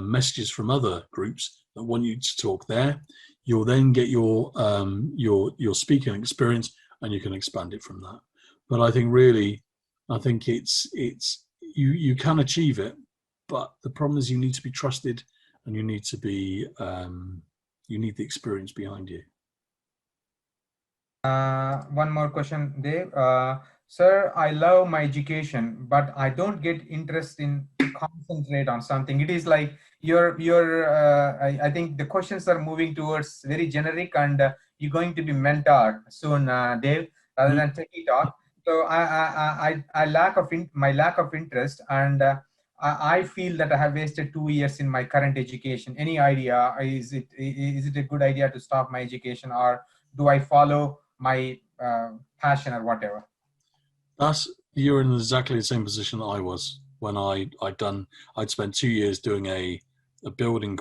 messages from other groups that want you to talk there. You'll then get your speaking experience, and you can expand it from that. But I think it's you can achieve it, but the problem is you need to be trusted, and you need to be you need the experience behind you. One more question, Dave. Sir, I love my education, but I don't get interest in to concentrate on something. It is like I think the questions are moving towards very generic, and you're going to be mentored soon, Dave, rather than techie talk. So I my lack of interest, and I feel that I have wasted 2 years in my current education. Any idea? Is it a good idea to stop my education, or do I follow my passion or whatever? You're in exactly the same position that I was when I'd spent 2 years doing a building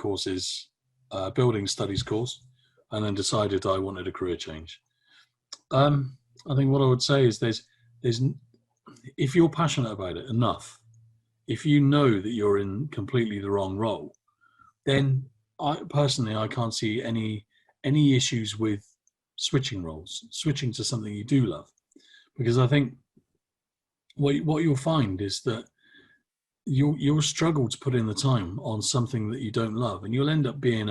studies course, and then decided I wanted a career change. I think what I would say is there's if you're passionate about it enough, if you know that you're in completely the wrong role, then I can't see any issues with switching roles, switching to something you do love, because I think what you'll find is that you'll struggle to put in the time on something that you don't love, and you'll end up being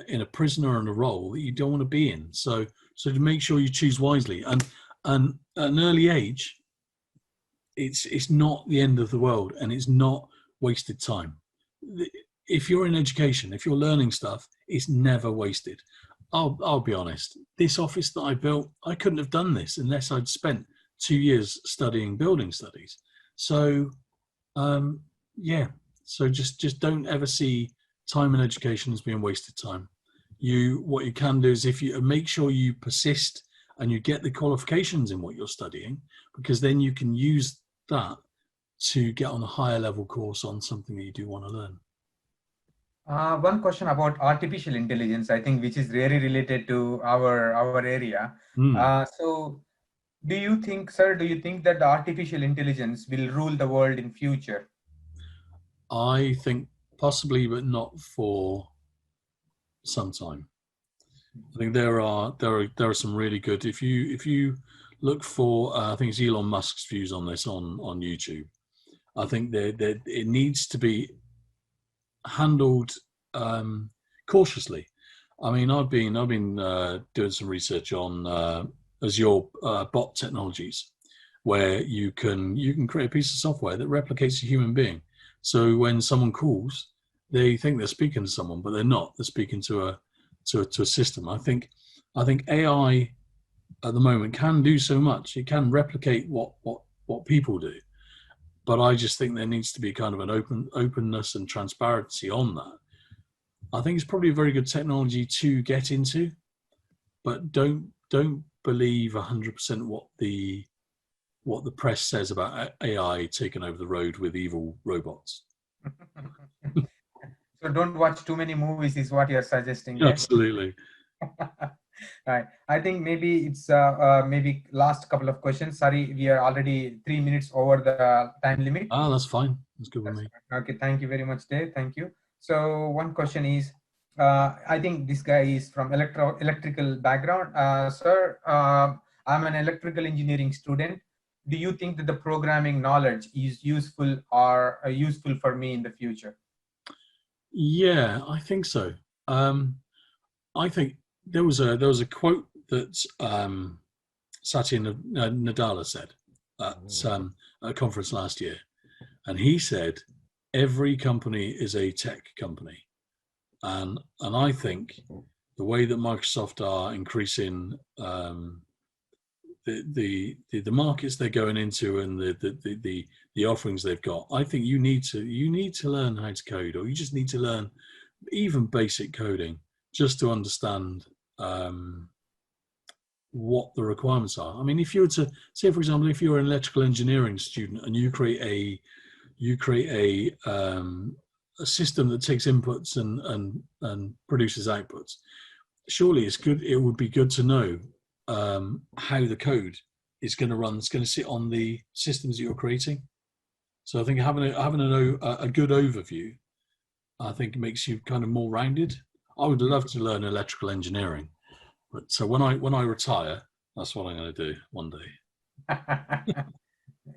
in a prisoner in a role that you don't want to be in. So to make sure you choose wisely, and at an early age, it's not the end of the world, and it's not wasted time. If you're in education, if you're learning stuff, it's never wasted. I'll be honest. This office that I built, I couldn't have done this unless I'd spent 2 years studying building studies. So, So just don't ever see time in education as being wasted time. What you can do is if you make sure you persist and you get the qualifications in what you're studying, because then you can use that to get on a higher level course on something that you do want to learn. One question about artificial intelligence, I think, which is really related to our area. So do you think, sir, that the artificial intelligence will rule the world in future? I think possibly, but not for some time. I think there are some really good. If you look for, I think it's Elon Musk's views on this on YouTube. I think that it needs to be handled cautiously. I mean, I've been doing some research on Azure bot technologies, where you can create a piece of software that replicates a human being. So when someone calls, they think they're speaking to someone, but they're not. They're speaking to a system. I think AI at the moment can do so much. It can replicate what people do, but I just think there needs to be kind of an openness and transparency on that. I think it's probably a very good technology to get into, but don't believe 100% what the press says about AI taking over the road with evil robots. So don't watch too many movies is what you're suggesting. Absolutely. Right. I think maybe it's maybe last couple of questions. Sorry, we are already 3 minutes over the time limit. That's fine. That's good with me. Okay. Thank you very much, Dave. Thank you. So one question is, I think this guy is from electrical background. Sir, I'm an electrical engineering student. Do you think that the programming knowledge is useful or useful for me in the future? Yeah, I think so. Um, I think there was a quote that Satya Nadella said at a conference last year, and he said every company is a tech company, and I think the way that Microsoft are increasing the markets they're going into and the offerings they've got, I think you need to learn how to code, or you just need to learn even basic coding just to understand um, what the requirements are. I mean, if you were to say, for example, if you're an electrical engineering student and you create a system that takes inputs and produces outputs, surely it would be good to know how the code is going to run. It's going to sit on the systems that you're creating. So I think having a good overview, I think, makes you kind of more rounded. I would love to learn electrical engineering, but so when I retire, that's what I'm going to do one day.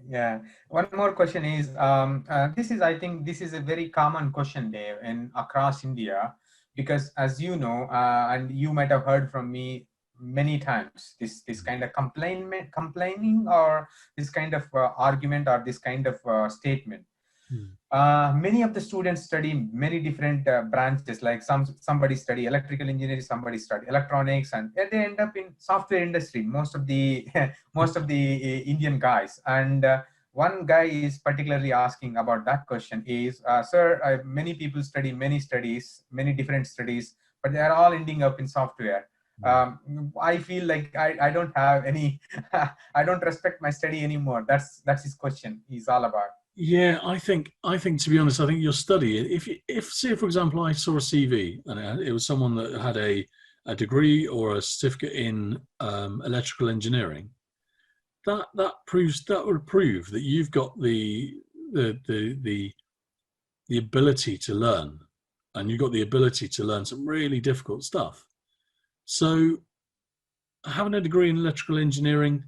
Yeah. One more question is, I think this is a very common question, Dave, and across India, because as you know, and you might have heard from me many times, this kind of complaining, or this kind of argument, or this kind of statement. Hmm. Many of the students study many different branches, like somebody study electrical engineering, somebody study electronics, and they end up in software industry, most of the most of the Indian guys. And one guy is particularly asking about that question is, sir, many people study many different studies, but they are all ending up in software. I feel like I don't have any I don't respect my study anymore. That's his question. He's all about. Yeah, I think to be honest, I think your study, if say for example, I saw a CV and it was someone that had a degree or a certificate in electrical engineering, that would prove that you've got the the the the ability to learn, and you've got the ability to learn some really difficult stuff. So having a degree in electrical engineering,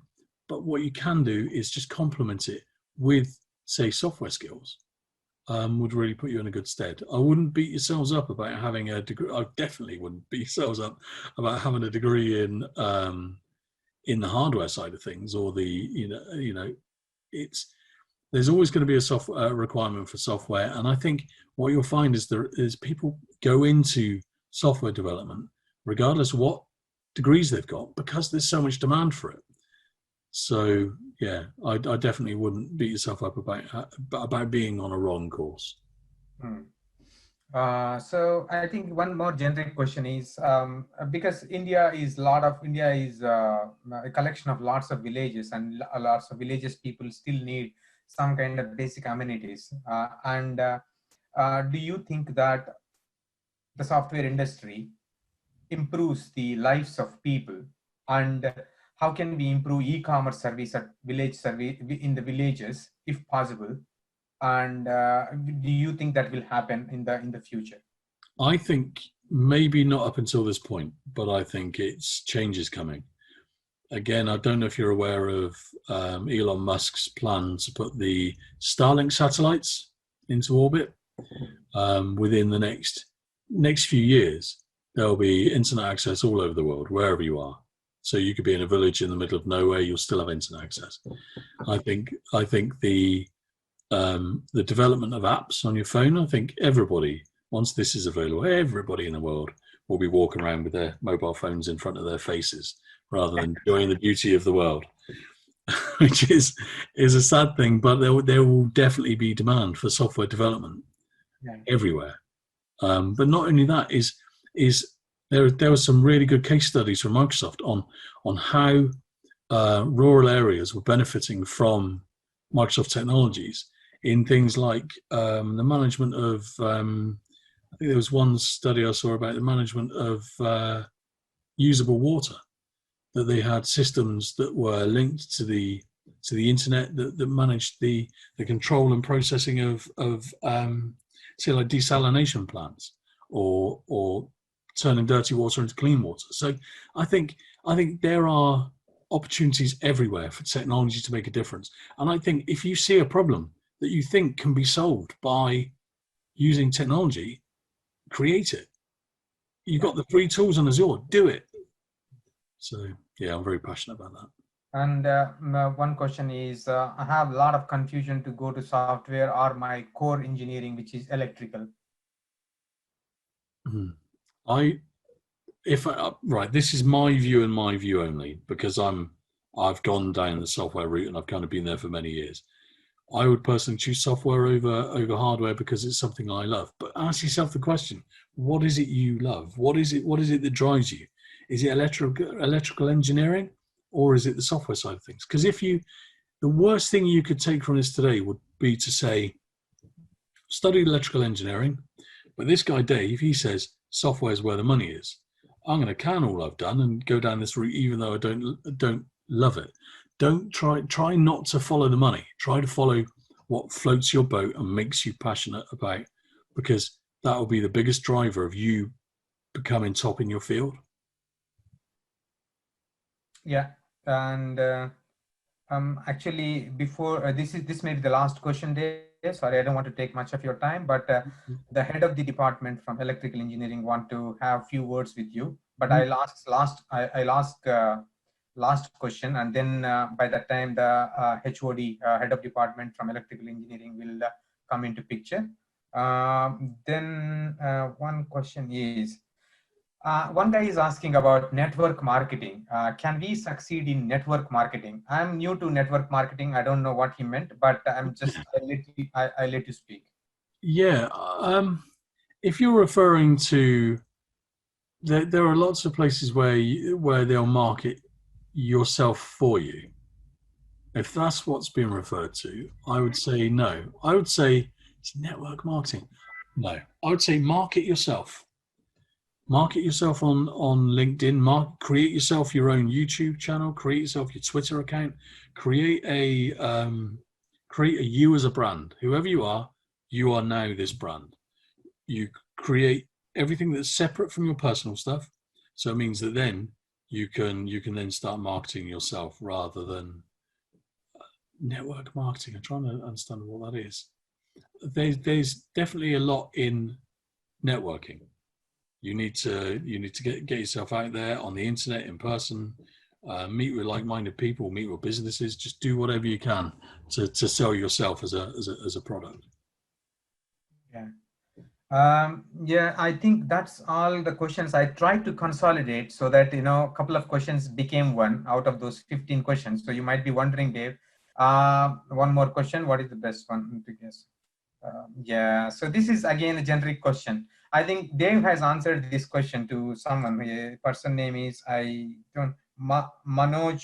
but what you can do is just complement it with, say, software skills, would really put you in a good stead. I wouldn't beat yourselves up about having a degree. I definitely wouldn't beat yourselves up about having a degree in the hardware side of things, or it's there's always going to be a software requirement for software, and I think what you'll find is there is people go into software development regardless of what degrees they've got, because there's so much demand for it. So yeah, I definitely wouldn't beat yourself up about being on a wrong course. Hmm. So I think one more generic question is, because India is a collection of lots of villages, and lots of villages people still need some kind of basic amenities. And do you think that the software industry improves the lives of people, and how can we improve e-commerce service at village service in the villages if possible? And do you think that will happen in the future? I think maybe not up until this point, but I think it's changes coming. Again, I don't know if you're aware of Elon Musk's plan to put the Starlink satellites into orbit. Within the next few years, there'll be internet access all over the world, wherever you are. So you could be in a village in the middle of nowhere, you'll still have internet access. I think the development of apps on your phone, I think everybody, once this is available, everybody in the world will be walking around with their mobile phones in front of their faces rather than enjoying the beauty of the world, which is a sad thing, but there will definitely be demand for software development Yeah. everywhere. But not only that, is there were some really good case studies from Microsoft on how rural areas were benefiting from Microsoft technologies in things like the management of. I think there was one study I saw about the management of usable water, that they had systems that were linked to the internet that managed the control and processing of say like desalination plants, or turning dirty water into clean water. So I think there are opportunities everywhere for technology to make a difference. And I think if you see a problem that you think can be solved by using technology, create it. You've got the free tools on Azure, do it. So yeah, I'm very passionate about that. And one question is, I have a lot of confusion to go to software or my core engineering, which is electrical. Right, this is my view and my view only, because I've gone down the software route and I've kind of been there for many years. I would personally choose software over hardware because it's something I love. But ask yourself the question: what is it you love? What is it that drives you? Is it electrical engineering, or is it the software side of things? Because the worst thing you could take from this today would be to say, studied electrical engineering, but this guy Dave, he says software is where the money is. I'm going to can all I've done and go down this route, even though I don't love it. Don't try not to follow the money. Try to follow what floats your boat and makes you passionate about, because that will be the biggest driver of you becoming top in your field. Yeah, and actually, before this may be the last question, Dave. Sorry, I don't want to take much of your time, but the head of the department from electrical engineering want to have few words with you. But I'll ask last question, and then by that time the HOD, head of department from electrical engineering, will come into picture. Then one question is, one guy is asking about network marketing. Can we succeed in network marketing? I'm new to network marketing. I don't know what he meant, but I let you speak. Yeah, if you're referring to, there are lots of places where they'll market yourself for you. If that's what's being referred to, I would say no. I would say it's network marketing. No, I would say market yourself. Market yourself on LinkedIn. Create yourself your own YouTube channel. Create yourself your Twitter account. Create a you as a brand. Whoever you are now this brand. You create everything that's separate from your personal stuff. So it means that then you can then start marketing yourself rather than network marketing. I'm trying to understand what that is. There's definitely a lot in networking. You need to get yourself out there on the internet, in person, meet with like-minded people, meet with businesses. Just do whatever you can to sell yourself as a product. Yeah. Yeah, I think that's all the questions. I tried to consolidate so that, a couple of questions became one out of those 15 questions. So you might be wondering, Dave, one more question. What is the best one to guess? Yeah, so this is again a generic question. I think Dave has answered this question to someone. A person name is Manoj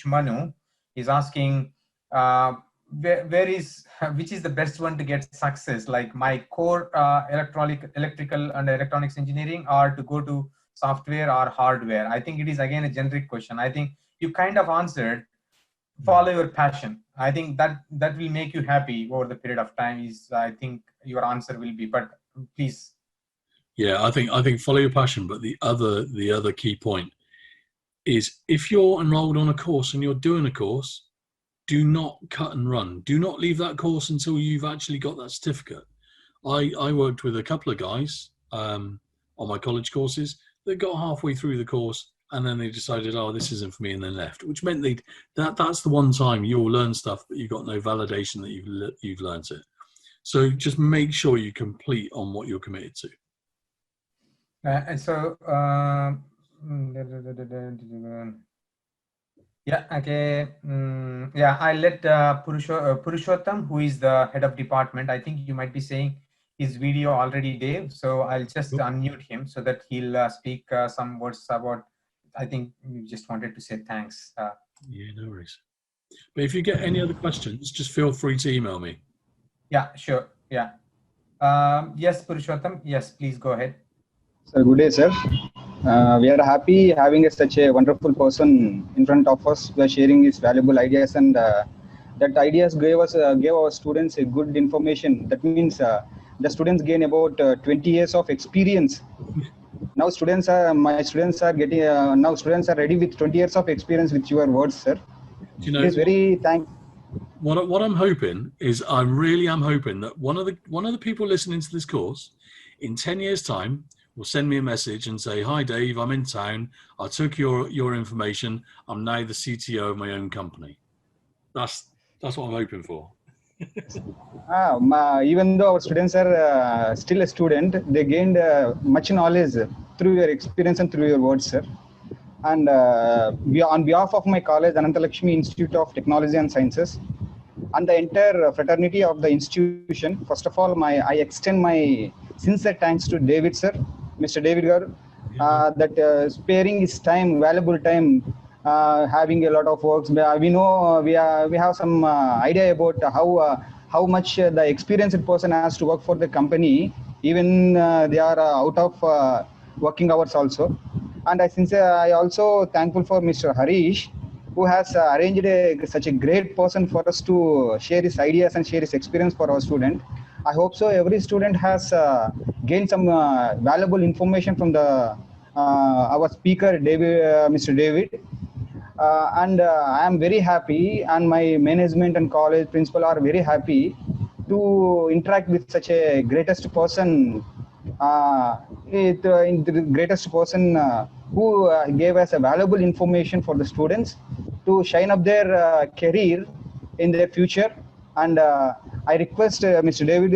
Manu. He's asking, which is the best one to get success? Like my core electrical and electronics engineering, or to go to software or hardware? I think it is again a generic question. I think you kind of answered. Follow your passion. I think that will make you happy over the period of time. Is I think your answer will be. But please. Yeah, I think follow your passion. But the other key point is, if you're enrolled on a course and you're doing a course, do not cut and run. Do not leave that course until you've actually got that certificate. I worked with a couple of guys on my college courses that got halfway through the course and then they decided, oh, this isn't for me, and then left, which meant that's the one time you'll learn stuff but you've got no validation that you've learned it. So just make sure you complete on what you're committed to. Yeah, okay. Yeah, I let Purushottam, who is the head of department, I think you might be saying his video already, Dave. So I'll just unmute him so that he'll speak some words about, I think we just wanted to say thanks. Yeah, no worries. But if you get any other questions, just feel free to email me. Yeah, sure. Yeah. Yes, Purushottam. Yes, please go ahead. Sir, good day, sir. We are happy having such a wonderful person in front of us who are sharing his valuable ideas, and that ideas gave our students a good information. That means the students gain about 20 years of experience. Now my students are getting now students are ready with 20 years of experience with your words, sir. Do you know, it is very what I'm hoping is, I really am hoping that one of the people listening to this course in 10 years' time will send me a message and say, "Hi, Dave, I'm in town. I took your information. I'm now the CTO of my own company." That's what I'm hoping for. Even though our students are still a student, they gained much knowledge through your experience and through your words, sir. And on behalf of my college, Anantalakshmi Institute of Technology and Sciences, and the entire fraternity of the institution, first of all, I extend my sincere thanks to David, sir, Mr. David Garu, that sparing his time, valuable time, having a lot of works. We know we have some idea about how much the experienced person has to work for the company, even they are out of working hours also. And I also thankful for Mr. Harish, who has arranged such a great person for us to share his ideas and share his experience for our student. I hope so. Every student has gained some valuable information from the our speaker, David, Mr. David. And I am very happy, and my management and college principal are very happy to interact with such a greatest person, the greatest person who gave us a valuable information for the students to shine up their career in their future. And I request Mr. David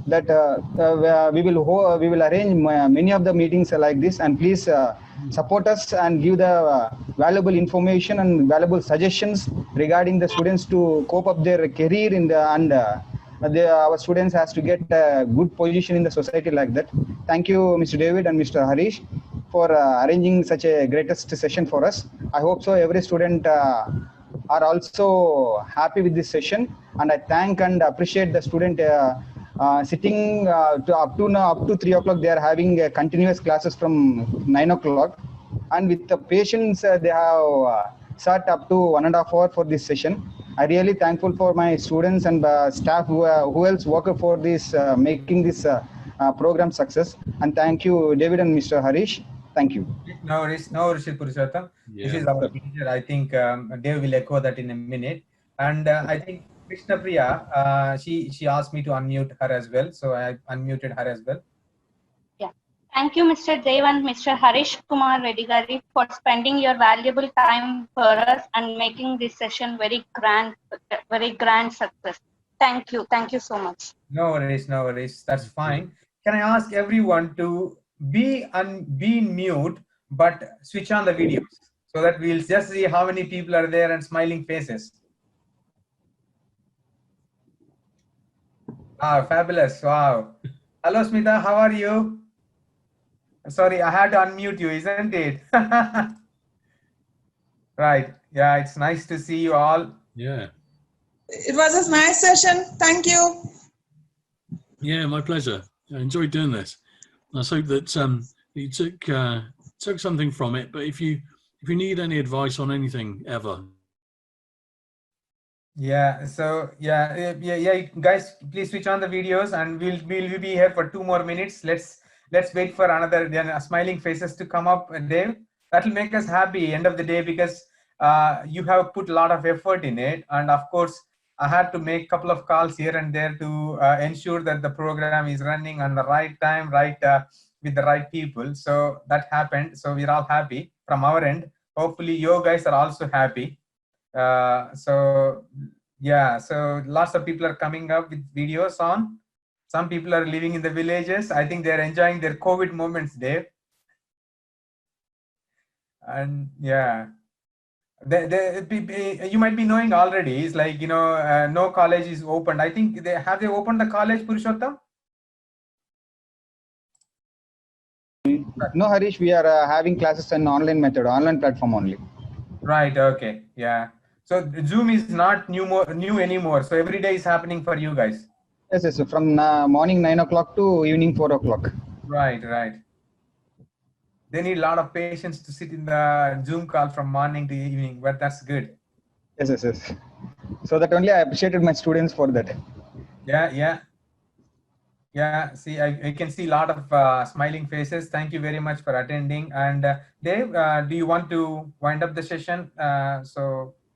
that we will arrange many of the meetings like this, and please support us and give the valuable information and valuable suggestions regarding the students to cope up their career in the our students has to get a good position in the society like that. Thank you, Mr. David and Mr. Harish, for arranging such a greatest session for us. I hope so every student are also happy with this session, and I thank and appreciate the student sitting up to 3 o'clock. They are having continuous classes from 9 o'clock, and with the patience they have sat up to 1.5 hours for this session. I really thankful for my students and staff who else work for this making this program success. And thank you, David and Mr. Harish. Thank you. No worries, Purushottam. Yeah. This is our pleasure. I think Dave will echo that in a minute. And I think Krishna Priya, she asked me to unmute her as well, so I unmuted her as well. Yeah. Thank you, Mr. Dev and Mr. Harish Kumar Reddy Gari, for spending your valuable time for us and making this session very grand success. Thank you so much. No worries. That's fine. Can I ask everyone to be in mute, but switch on the videos so that we'll just see how many people are there and smiling faces. Wow, fabulous. Wow. Hello, Smita. How are you? Sorry, I had to unmute you, isn't it? Right. Yeah, it's nice to see you all. Yeah. It was a nice session. Thank you. Yeah, my pleasure. I enjoyed doing this. I hope that you took something from it. But if you need any advice on anything ever. Yeah. So yeah, guys, please switch on the videos, and we'll be here for 2 more minutes. Let's wait for another smiling faces to come up, Dave. That'll make us happy end of the day, because you have put a lot of effort in it, and of course I had to make a couple of calls here and there to ensure that the program is running on the right time, with the right people. So that happened. So we're all happy from our end. Hopefully you guys are also happy. So yeah, so lots of people are coming up with videos on. Some people are living in the villages. I think they're enjoying their COVID moments, Dave. And yeah, you might be knowing already. It's like, no college is opened. I think they opened the college, Purushottam? No, Harish, we are having classes in online platform only. Right. Okay. Yeah. So Zoom is not new anymore. So every day is happening for you guys. Yes. From morning 9 o'clock to evening 4 o'clock. Right. They need a lot of patience to sit in the Zoom call from morning to evening, but that's good. Yes. So that only I appreciated my students for that. Yeah. See, I can see a lot of smiling faces. Thank you very much for attending. And Dave, do you want to wind up the session?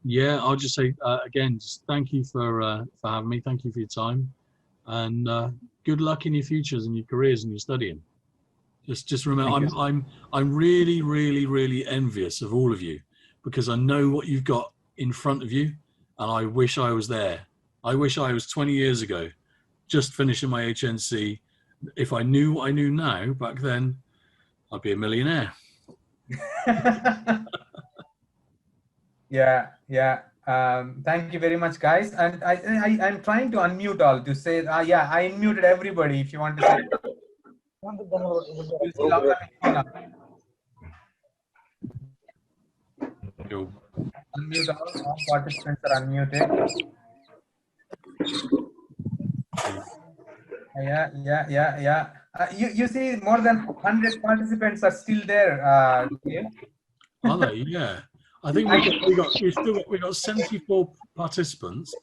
Yeah, I'll just say again, just thank you for having me. Thank you for your time, and good luck in your futures and your careers and your studying. Just remember, Thank you. I'm really, really, really envious of all of you, because I know what you've got in front of you, and I wish I was there. I wish I was 20 years ago, just finishing my HNC. If I knew what I knew now back then, I'd be a millionaire. Yeah, yeah. Thank you very much, guys. And I'm trying to unmute all to say, yeah, I unmuted everybody. If you want to say, you'll see loud and clear. Cool. Unmute all participants are unmuted. Yeah. You see, more than 100 participants are still there. Yeah. Are they? Yeah. I think we got 74 participants.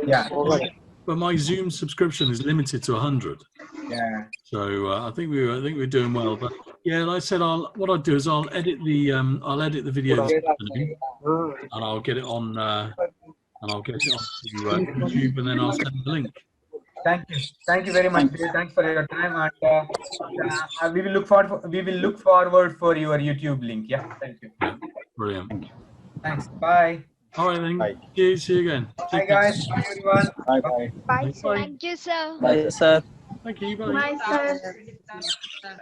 Yeah. But my Zoom subscription is limited to 100. Yeah. So I think we're doing well. But yeah, like I said, what I'll do is I'll edit the video this afternoon, and I'll get it on to YouTube, and then I'll send the link. Thank you very much. Thanks for your time, and we will look forward for your YouTube link. Yeah, thank you. Yeah, brilliant. Thanks. Bye. All right then. Bye. See you again. Bye, guys. Bye, everyone. Bye bye. Bye, Bye. thank you, sir. Bye, sir. Thank you. Bye. Bye, sir.